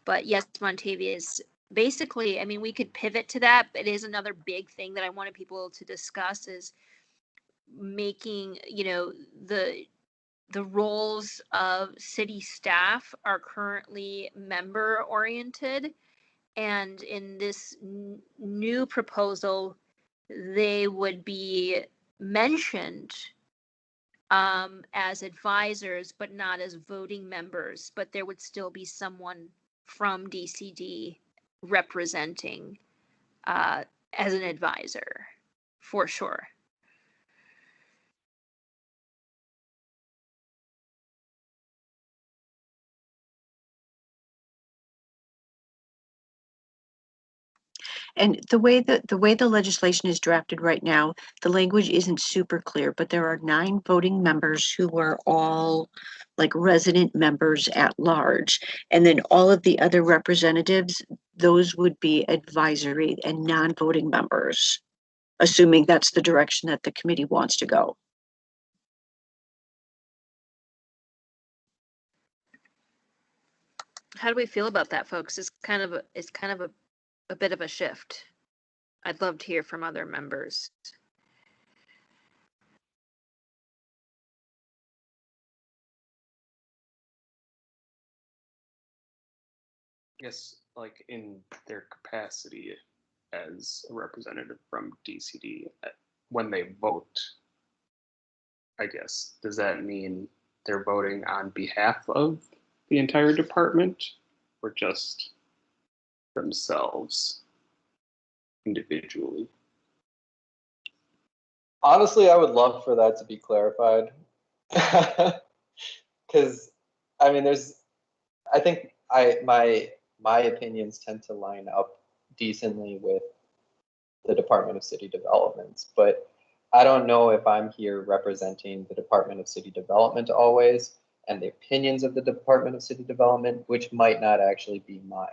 But yes, Montavious, basically, I mean, we could pivot to that, but it is another big thing that I wanted people to discuss is making, you know, the roles of city staff are currently member oriented. And in this new proposal, they would be mentioned as advisors, but not as voting members. But there would still be someone from DCD representing as an advisor, for sure. And the way the legislation is drafted right now, the language isn't super clear, but there are 9 voting members who are all like resident members at large. And then all of the other representatives, those would be advisory and non-voting members, assuming that's the direction that the committee wants to go. How do we feel about that, folks? It's kind of a bit of a shift. I'd love to hear from other members. I guess like in their capacity as a representative from DCD, when they vote, I guess, does that mean they're voting on behalf of the entire department or just themselves individually? Honestly, I would love for that to be clarified. Because, I mean, I think my opinions tend to line up decently with the Department of City Development, but I don't know if I'm here representing the Department of City Development always, and the opinions of the Department of City Development, which might not actually be mine.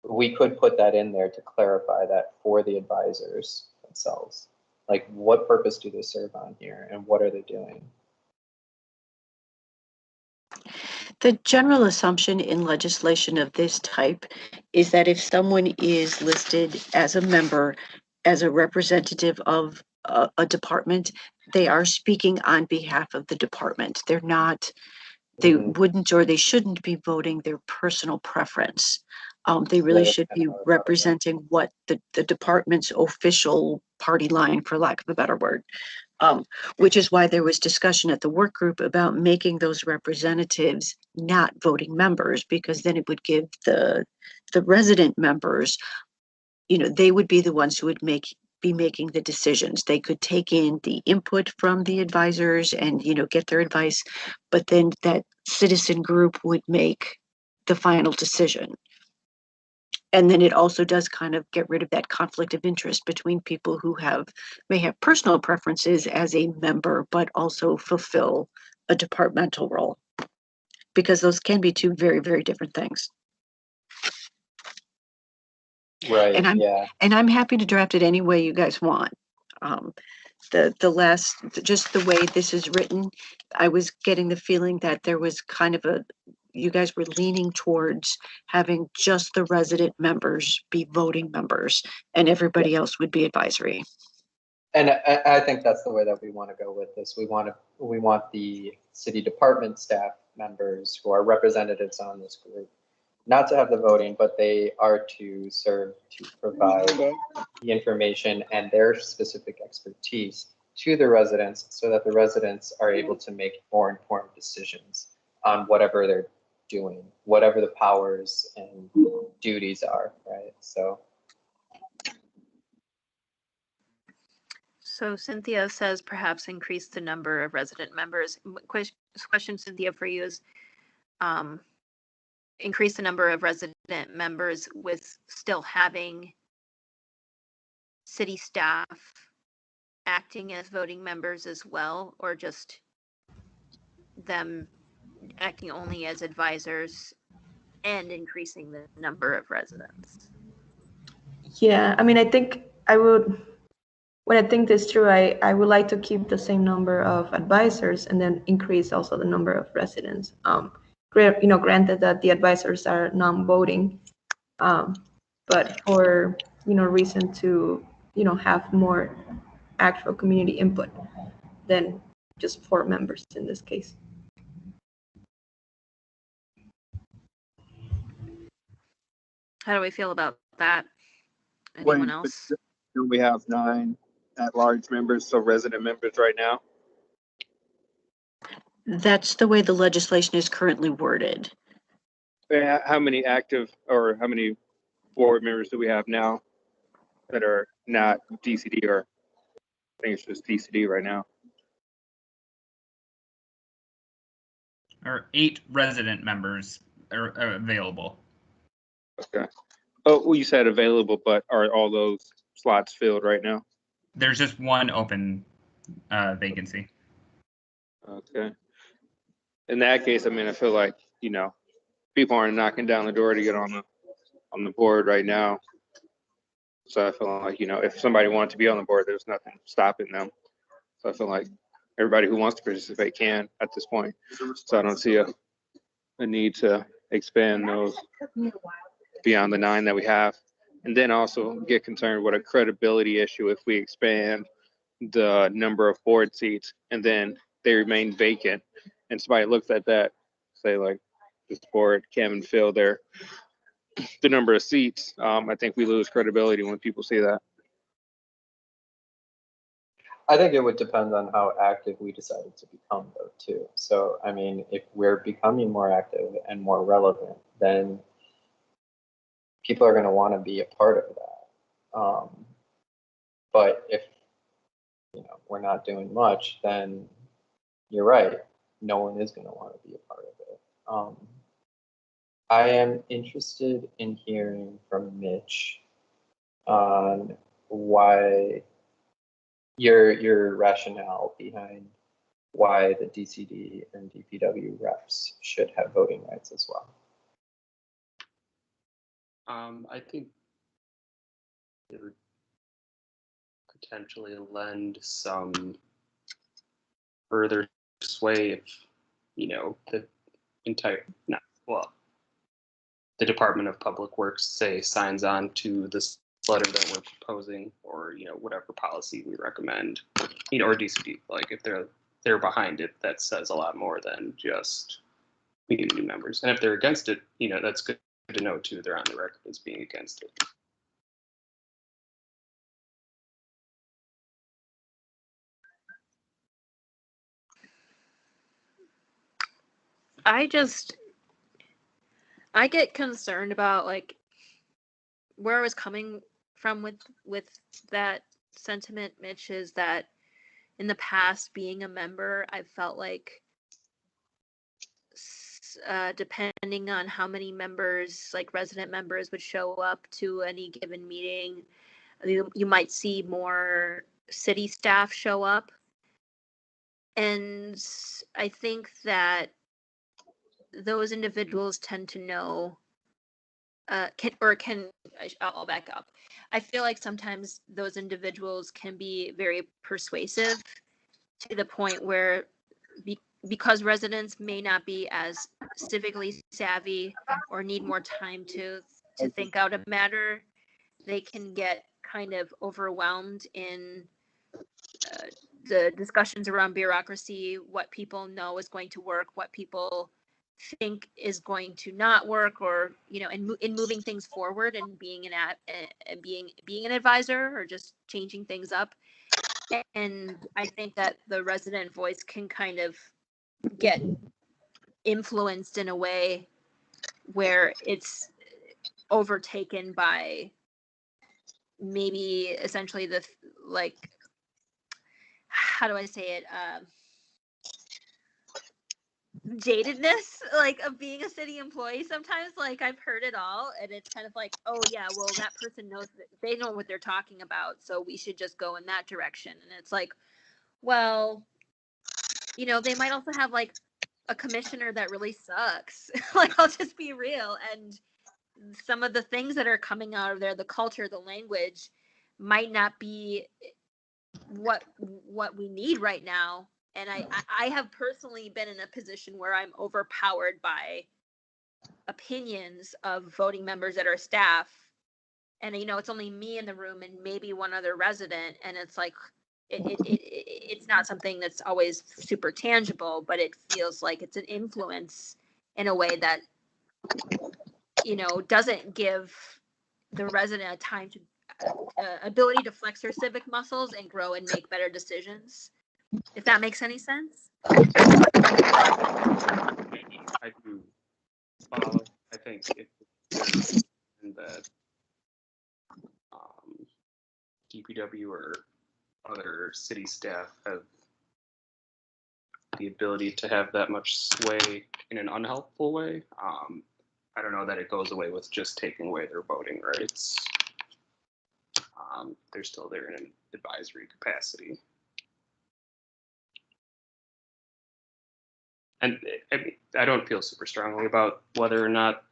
We could put that in there to clarify that for the advisors themselves. Like, what purpose do they serve on here, and what are they doing? The general assumption in legislation of this type is that if someone is listed as a member, as a representative of a department, they are speaking on behalf of the department. They're not, they wouldn't or they shouldn't be voting their personal preference. They really should be representing what the department's official party line, for lack of a better word. Which is why there was discussion at the work group about making those representatives not voting members, because then it would give the resident members, they would be the ones who would be making the decisions. They could take in the input from the advisors and, get their advice, but then that citizen group would make the final decision. And then it also does kind of get rid of that conflict of interest between people who may have personal preferences as a member, but also fulfill a departmental role, because those can be 2 very, very different things. Right. And I'm happy to draft it any way you guys want. Just the way this is written, I was getting the feeling that there was kind of you guys were leaning towards having just the resident members be voting members and everybody else would be advisory. And I think that's the way that we want to go with this. We want the city department staff members who are representatives on this group not to have the voting, but they are to serve to provide the information and their specific expertise to the residents so that the residents are able to make more informed decisions on whatever they're doing, whatever the powers and duties are, right? So Cynthia says perhaps increase the number of resident members. Question, Cynthia, for you is increase the number of resident members with still having city staff acting as voting members as well, or just them acting only as advisors and increasing the number of residents? Yeah, I mean, I think when I think this through, I would like to keep the same number of advisors and then increase also the number of residents. Granted that the advisors are non-voting, but for, reason to, have more actual community input than just 4 members in this case. How do we feel about that? Anyone else? We have 9 at-large members, so resident members right now. That's the way the legislation is currently worded. How many active or how many board members do we have now that are not DCD, or I think it's just DCD right now? Or 8 resident members are available. Okay. Oh, well, you said available, but are all those slots filled right now? There's just one open vacancy. Okay. In that case, I mean, I feel like, you know, people aren't knocking down the door to get on the board right now. So I feel like, you know, if somebody wanted to be on the board, there's nothing stopping them. So I feel like everybody who wants to participate can at this point. So I don't see a need to expand those beyond the 9 that we have. And then also get concerned with a credibility issue if we expand the number of board seats and then they remain vacant and somebody looks at that, say like this board can't even fill the number of seats. I think we lose credibility when people see that. I think it would depend on how active we decided to become, though, too. So, I mean, if we're becoming more active and more relevant, then people are going to want to be a part of that. But if, you know, we're not doing much, then you're right. No one is going to want to be a part of it. I am interested in hearing from Mitch on why your rationale behind why the DCD and DPW reps should have voting rights as well. I think it would potentially lend some further sway if, you know, the the Department of Public Works, say, signs on to this letter that we're proposing, or, you know, whatever policy we recommend, you know, or DCD, like if they're behind it, that says a lot more than just community members. And if they're against it, you know, that's good to know too. They're on the record as being against it. I get concerned about like where I was coming from with that sentiment, Mitch, is that in the past, being a member, I felt like depending on how many members, like resident members, would show up to any given meeting, you might see more city staff show up. And I think that those individuals tend to know, I'll back up. I feel like sometimes those individuals can be very persuasive to the point where because residents may not be as civically savvy or need more time to think out a matter, they can get kind of overwhelmed in the discussions around bureaucracy, what people know is going to work, what people think is going to not work, or, you know, in moving things forward and being an advisor or just changing things up. And I think that the resident voice can kind of get influenced in a way where it's overtaken by maybe essentially the, like, how do I say it? Jadedness, like, of being a city employee. Sometimes, like, I've heard it all, and it's kind of like, oh yeah, well, that person knows that they know what they're talking about, so we should just go in that direction. And it's like, well, you know, they might also have like a commissioner that really sucks. Like, I'll just be real. And some of the things that are coming out of there, the culture, the language, might not be what we need right now. And I have personally been in a position where I'm overpowered by opinions of voting members that are staff. And, you know, it's only me in the room and maybe one other resident. And it's like, it's not something that's always super tangible, but it feels like it's an influence in a way that, you know, doesn't give the resident a time to ability to flex their civic muscles and grow and make better decisions. If that makes any sense. I do follow. I think it's that DPW or other city staff have the ability to have that much sway in an unhelpful way. I don't know that it goes away with just taking away their voting rights. They're still there in an advisory capacity. And I don't feel super strongly about whether or not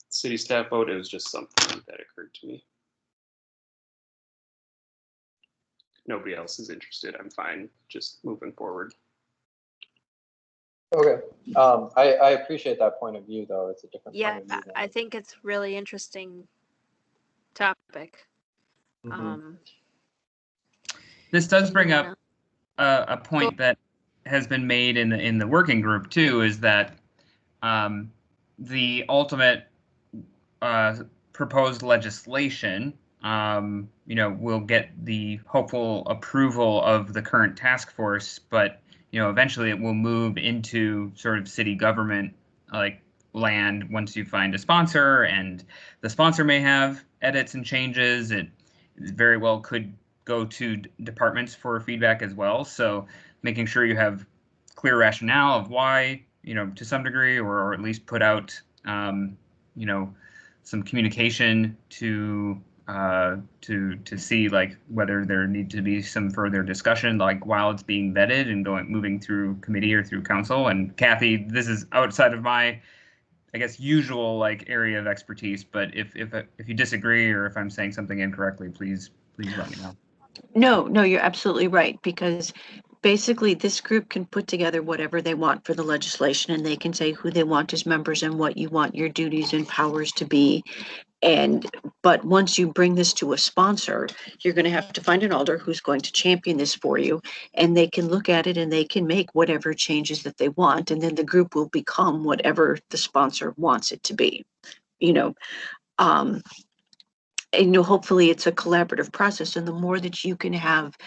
city staff vote. It was just something that occurred to me. If nobody else is interested, I'm fine just moving forward. Okay. I appreciate that point of view, though. It's a different Yeah, point of view. I think it's really interesting topic. Mhm. This does bring Yeah. up a point that has been made in the working group too, is that the ultimate proposed legislation, will get the hopeful approval of the current task force, but eventually it will move into sort of city government like land once you find a sponsor, and the sponsor may have edits and changes. It very well could go to departments for feedback as well. So making sure you have clear rationale of why, to some degree, or at least put out, some communication to see like whether there need to be some further discussion, like while it's being vetted and moving through committee or through council. And Kathy, this is outside of my, I guess, usual like area of expertise, but if you disagree or if I'm saying something incorrectly, please let me know. No, you're absolutely right, because basically this group can put together whatever they want for the legislation, and they can say who they want as members and what you want your duties and powers to be. But once you bring this to a sponsor, you're going to have to find an alder who's going to champion this for you, and they can look at it and they can make whatever changes that they want, and then the group will become whatever the sponsor wants it to be. Hopefully it's a collaborative process, and the more that you can have,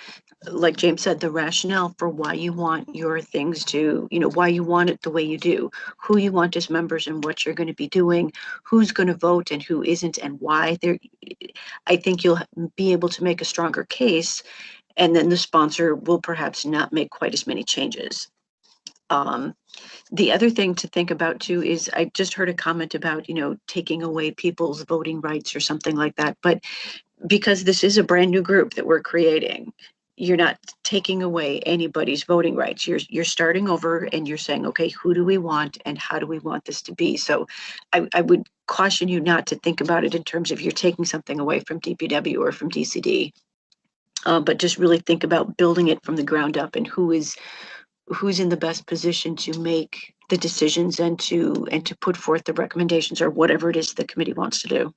like James said, the rationale for why you want your things to, why you want it the way you do, who you want as members and what you're going to be doing, who's going to vote and who isn't, and why. I think you'll be able to make a stronger case, and then the sponsor will perhaps not make quite as many changes. The other thing to think about too is I just heard a comment about, taking away people's voting rights or something like that. But because this is a brand new group that we're creating, you're not taking away anybody's voting rights. You're starting over and you're saying, okay, who do we want and how do we want this to be? So I would caution you not to think about it in terms of you're taking something away from DPW or from DCD, but just really think about building it from the ground up and who's in the best position to make the decisions and to put forth the recommendations or whatever it is the committee wants to do.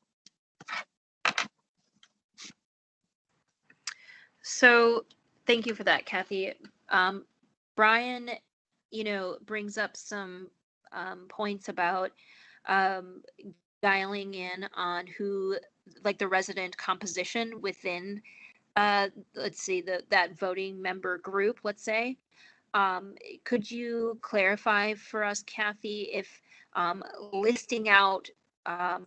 So thank you for that, Kathy. Brian, brings up some points about dialing in on who, like the resident composition within, let's see, that voting member group, let's say. Could you clarify for us, Kathy, if listing out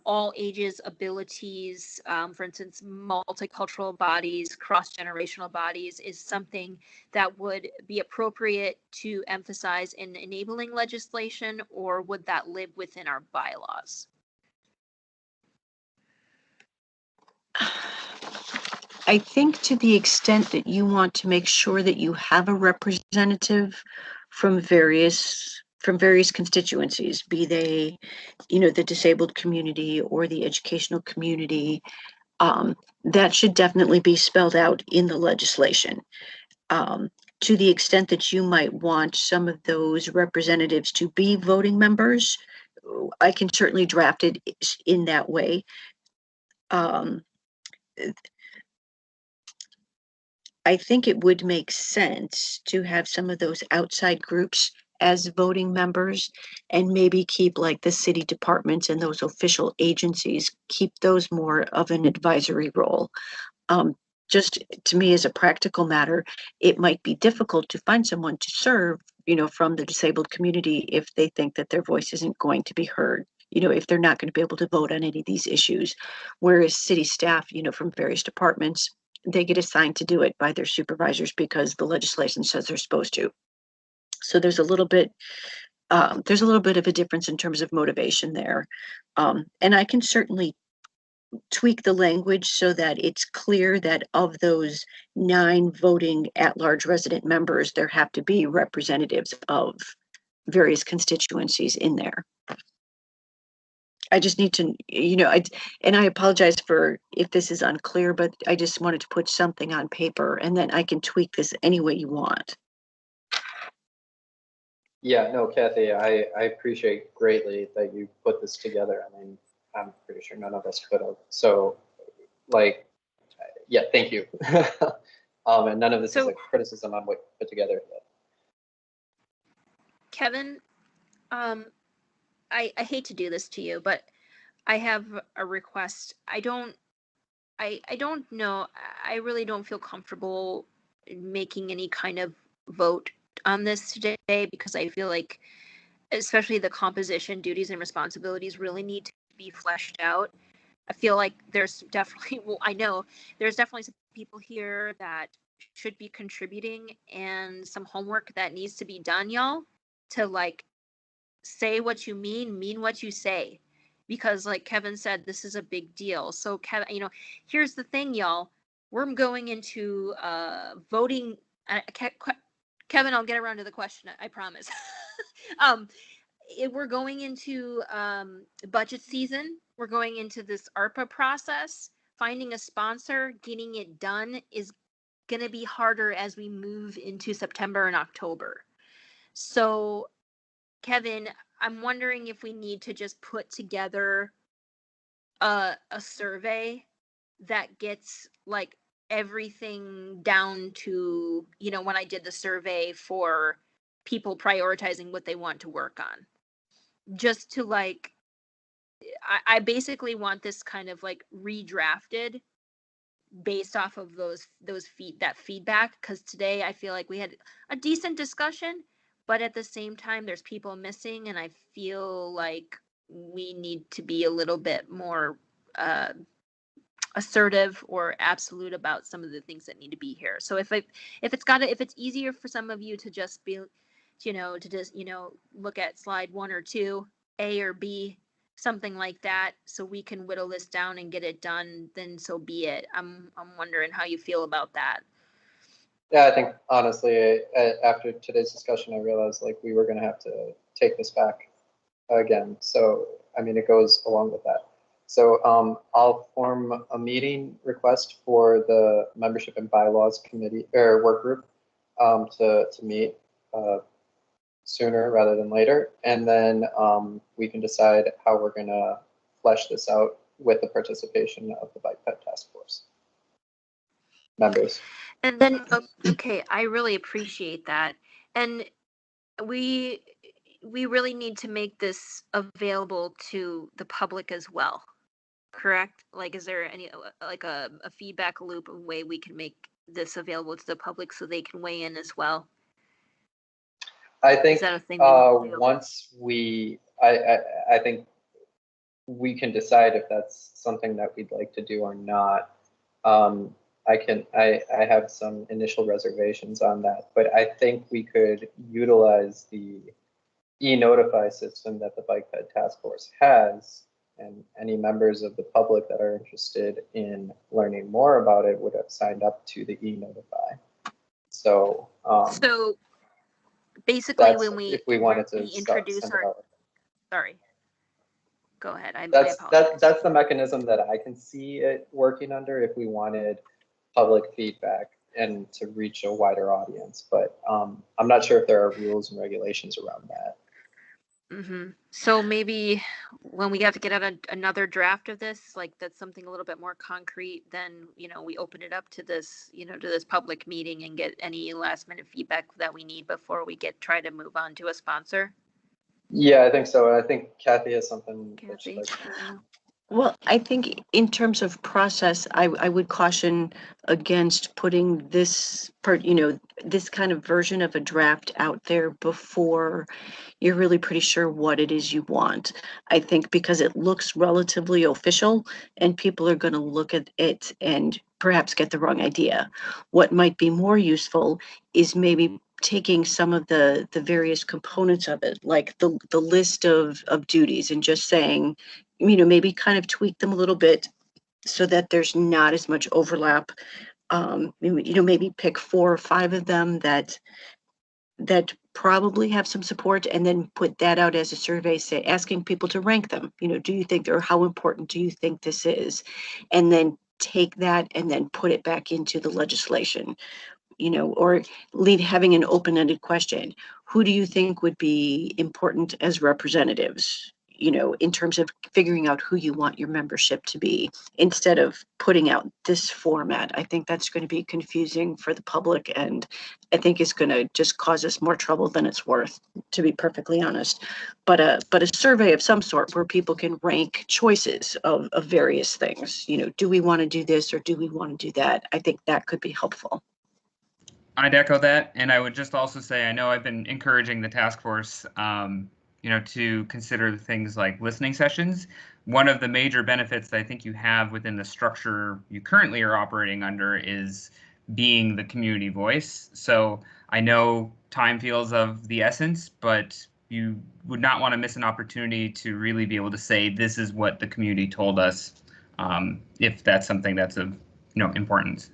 all ages, abilities, for instance, multicultural bodies, cross-generational bodies, is something that would be appropriate to emphasize in enabling legislation, or would that live within our bylaws? I think to the extent that you want to make sure that you have a representative from various constituencies, be they, the disabled community or the educational community, that should definitely be spelled out in the legislation. To the extent that you might want some of those representatives to be voting members, I can certainly draft it in that way. I think it would make sense to have some of those outside groups as voting members, and maybe keep like the city departments and those official agencies, keep those more of an advisory role. Just to me, as a practical matter, it might be difficult to find someone to serve, from the disabled community if they think that their voice isn't going to be heard, if they're not going to be able to vote on any of these issues. Whereas city staff, from various departments, they get assigned to do it by their supervisors because the legislation says they're supposed to. So there's a little bit there's a little bit of a difference in terms of motivation there. And I can certainly tweak the language so that it's clear that of those 9 voting at-large resident members, there have to be representatives of various constituencies in there. I just need to, and I apologize for if this is unclear, but I just wanted to put something on paper, and then I can tweak this any way you want. Yeah, no, Kathy, I appreciate greatly that you put this together. I mean, I'm pretty sure none of us could have. So, like, yeah, thank you. And none of this is a criticism on what you put together yet. Kevin, I hate to do this to you, but I have a request. I don't know. I really don't feel comfortable making any kind of vote on this today, because I feel like, especially the composition, duties, and responsibilities really need to be fleshed out. I feel like there's definitely, well, I know there's definitely some people here that should be contributing, and some homework that needs to be done, y'all, to like say what you mean what you say, because like Kevin said, this is a big deal. So Kevin, here's the thing, y'all, we're going into voting. Kevin, I'll get around to the question, I promise. We're going into budget season. We're going into this ARPA process. Finding a sponsor, getting it done is going to be harder as we move into September and October. So, Kevin, I'm wondering if we need to just put together a survey that gets like everything down to, when I did the survey for people prioritizing what they want to work on. Just to like, I basically want this kind of like redrafted based off of that feedback, because today I feel like we had a decent discussion, but at the same time there's people missing, and I feel like we need to be a little bit more assertive or absolute about some of the things that need to be here. So if it's easier for some of you to just be, look at slide 1 or 2, A or B, something like that, so we can whittle this down and get it done, then so be it. I'm wondering how you feel about that. Yeah, I think honestly, after today's discussion, I realized like we were going to have to take this back again. So, I mean, it goes along with that. So I'll form a meeting request for the Membership and Bylaws Committee or work group to meet sooner rather than later. And then we can decide how we're going to flesh this out with the participation of the Bike Ped Task Force members. And then, okay, I really appreciate that. And we really need to make this available to the public as well, correct? Like, is there any, like a feedback loop, a way we can make this available to the public so they can weigh in as well? I think once I think we can decide if that's something that we'd like to do or not. I have some initial reservations on that, but I think we could utilize the e-notify system that the Bike Ped Task Force has, and any members of the public that are interested in learning more about it would have signed up to the e-notify. So basically, when if we wanted to introduce sorry, go ahead. That's the mechanism that I can see it working under if we wanted public feedback and to reach a wider audience. But I'm not sure if there are rules and regulations around that. Mm-hmm. So maybe when we have to get out another draft of this, like that's something a little bit more concrete, then we open it up to this, to this public meeting and get any last minute feedback that we need before we try to move on to a sponsor. Yeah, I think so. I think Kathy has something. Kathy. Well, I think in terms of process, I would caution against putting this this kind of version of a draft out there before you're really pretty sure what it is you want. I think because it looks relatively official and people are going to look at it and perhaps get the wrong idea. What might be more useful is maybe taking some of the various components of it, like the list of duties, and just saying, maybe kind of tweak them a little bit so that there's not as much overlap. Maybe pick 4 or 5 of them that probably have some support, and then put that out as a survey, say, asking people to rank them. Do you think, or how important do you think this is? And then take that and then put it back into the legislation, or having an open-ended question. Who do you think would be important as representatives? In terms of figuring out who you want your membership to be, instead of putting out this format. I think that's going to be confusing for the public, and I think it's going to just cause us more trouble than it's worth, to be perfectly honest. But a survey of some sort where people can rank choices of various things. Do we want to do this or do we want to do that? I think that could be helpful. I'd echo that, and I would just also say, I know I've been encouraging the task force, to consider things like listening sessions. One of the major benefits that I think you have within the structure you currently are operating under is being the community voice. So I know time feels of the essence, but you would not want to miss an opportunity to really be able to say, this is what the community told us, if that's something that's of importance.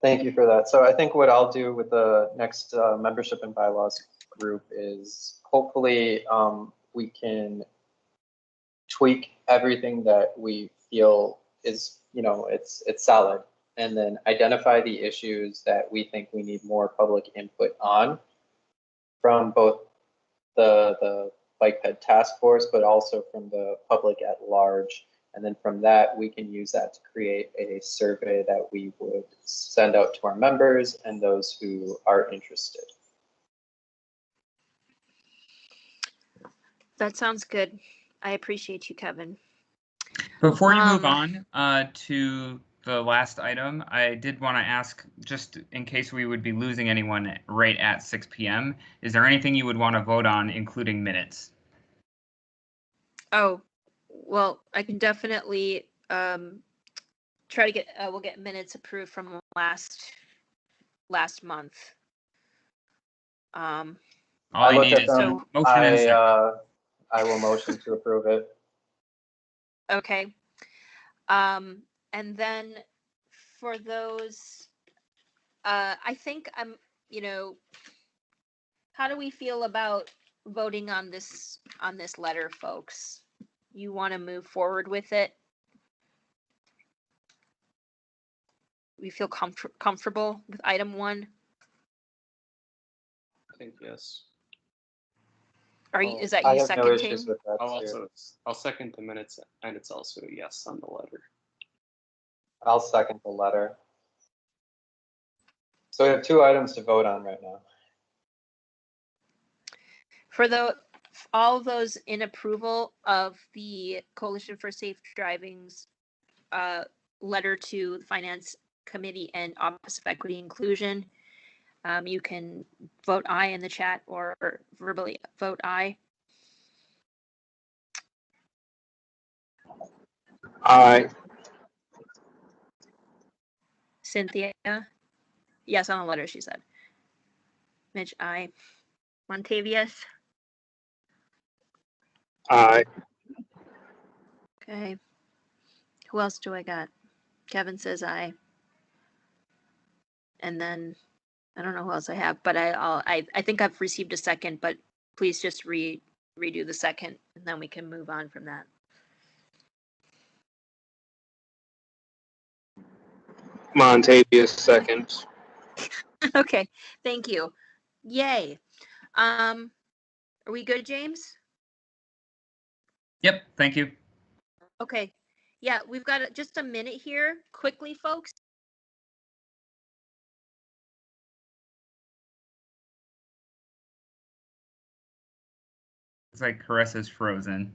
Thank you for that. So I think what I'll do with the next membership and bylaws group is hopefully we can tweak everything that we feel is, it's solid, and then identify the issues that we think we need more public input on from both the bike ped task force, but also from the public at large. And then from that, we can use that to create a survey that we would send out to our members and those who are interested. That sounds good. I appreciate you, Kevin. Before you move on to the last item, I did want to ask, just in case we would be losing anyone right at 6 p.m., is there anything you would want to vote on, including minutes? Oh, well, I can definitely try to get, we'll get minutes approved from last month. All I need is a motion and a second. I will motion to approve it. Okay. And then for those, I think how do we feel about voting on this letter, folks? You want to move forward with it? We feel comfortable with item 1? I think yes. Is that you seconding? No issues with that. I'll second the minutes, and it's also a yes on the letter. I'll second the letter. So we have 2 items to vote on right now. For all those in approval of the Coalition for Safe Driving's letter to the Finance Committee and Office of Equity Inclusion, you can vote aye in the chat or verbally vote aye. Aye. Cynthia? Yes, on the letter, she said. Mitch, aye. Montavious? Aye. Okay. Who else do I got? Kevin says aye. And then I don't know who else I have, but I think I've received a second, but please just redo the second, and then we can move on from that. Montavious seconds. Okay, thank you. Yay. Are we good, James? Yep, thank you. Okay. Yeah, we've got just a minute here. Quickly, folks. It's like Carissa's frozen.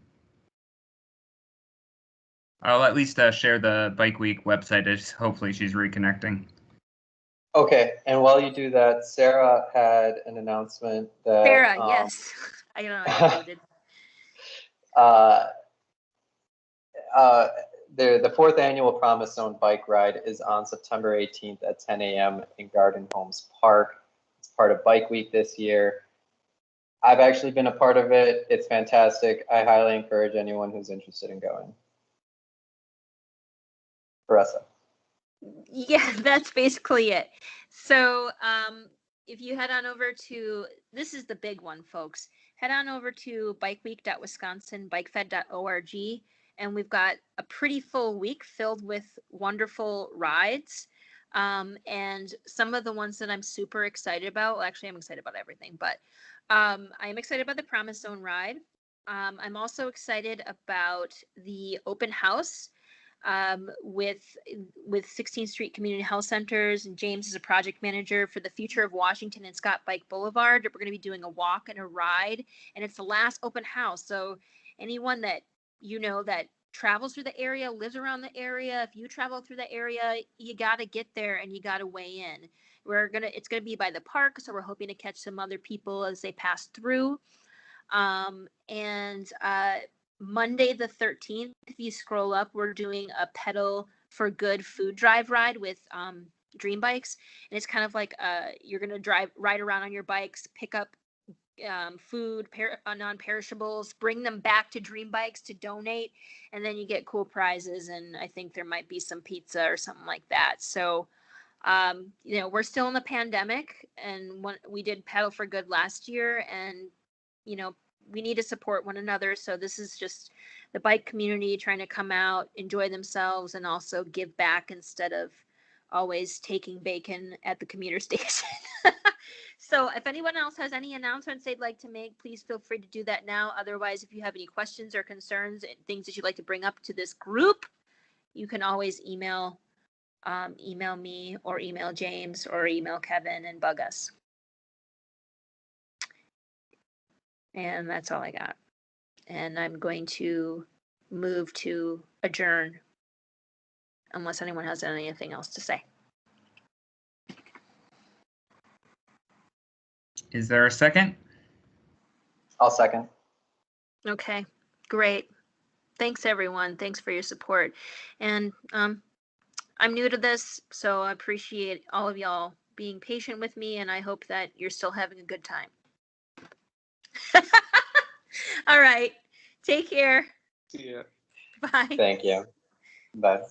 I'll at least share the Bike Week website. Hopefully she's reconnecting. Okay, and while you do that, Sarah had an announcement that Sarah, yes. I don't know, I voted. the fourth annual Promise Zone bike ride is on September 18th at 10 a.m. in Garden Homes Park. It's part of Bike Week this year. I've actually been a part of it. It's fantastic. I highly encourage anyone who's interested in going. Caressa. Yeah, that's basically it. So if you head on over to, this is the big one, folks. Head on over to bikeweek.wisconsin, bikefed.org, and we've got a pretty full week filled with wonderful rides. And some of the ones that I'm super excited about, well, actually I'm excited about everything, but I'm excited about the Promise Zone ride. I'm also excited about the open house with 16th Street Community Health Centers, and James is a project manager for the Future of Washington and Scott Bike Boulevard. We're going to be doing a walk and a ride, and it's the last open house. So anyone that you know that travels through the area, lives around the area, if you travel through the area, you got to get there and you got to weigh in. It's going to be by the park, so we're hoping to catch some other people as they pass through. Monday the 13th, if you scroll up, we're doing a Pedal for Good food drive ride with Dream Bikes. And it's kind of like you're going to ride around on your bikes, pick up food, non-perishables, bring them back to Dream Bikes to donate, and then you get cool prizes. And I think there might be some pizza or something like that. So, we're still in the pandemic, and we did Pedal for Good last year, and, we need to support one another. So this is just the bike community trying to come out, enjoy themselves, and also give back instead of always taking bacon at the commuter station. So if anyone else has any announcements they'd like to make, please feel free to do that now. Otherwise, if you have any questions or concerns, things that you'd like to bring up to this group, you can always email me or email James or email Kevin and bug us. And that's all I got. And I'm going to move to adjourn unless anyone has anything else to say. Is there a second? I'll second. Okay, great. Thanks, everyone. Thanks for your support. And I'm new to this, so I appreciate all of y'all being patient with me, and I hope that you're still having a good time. All right. Take care. Yeah. Bye. Thank you. Bye.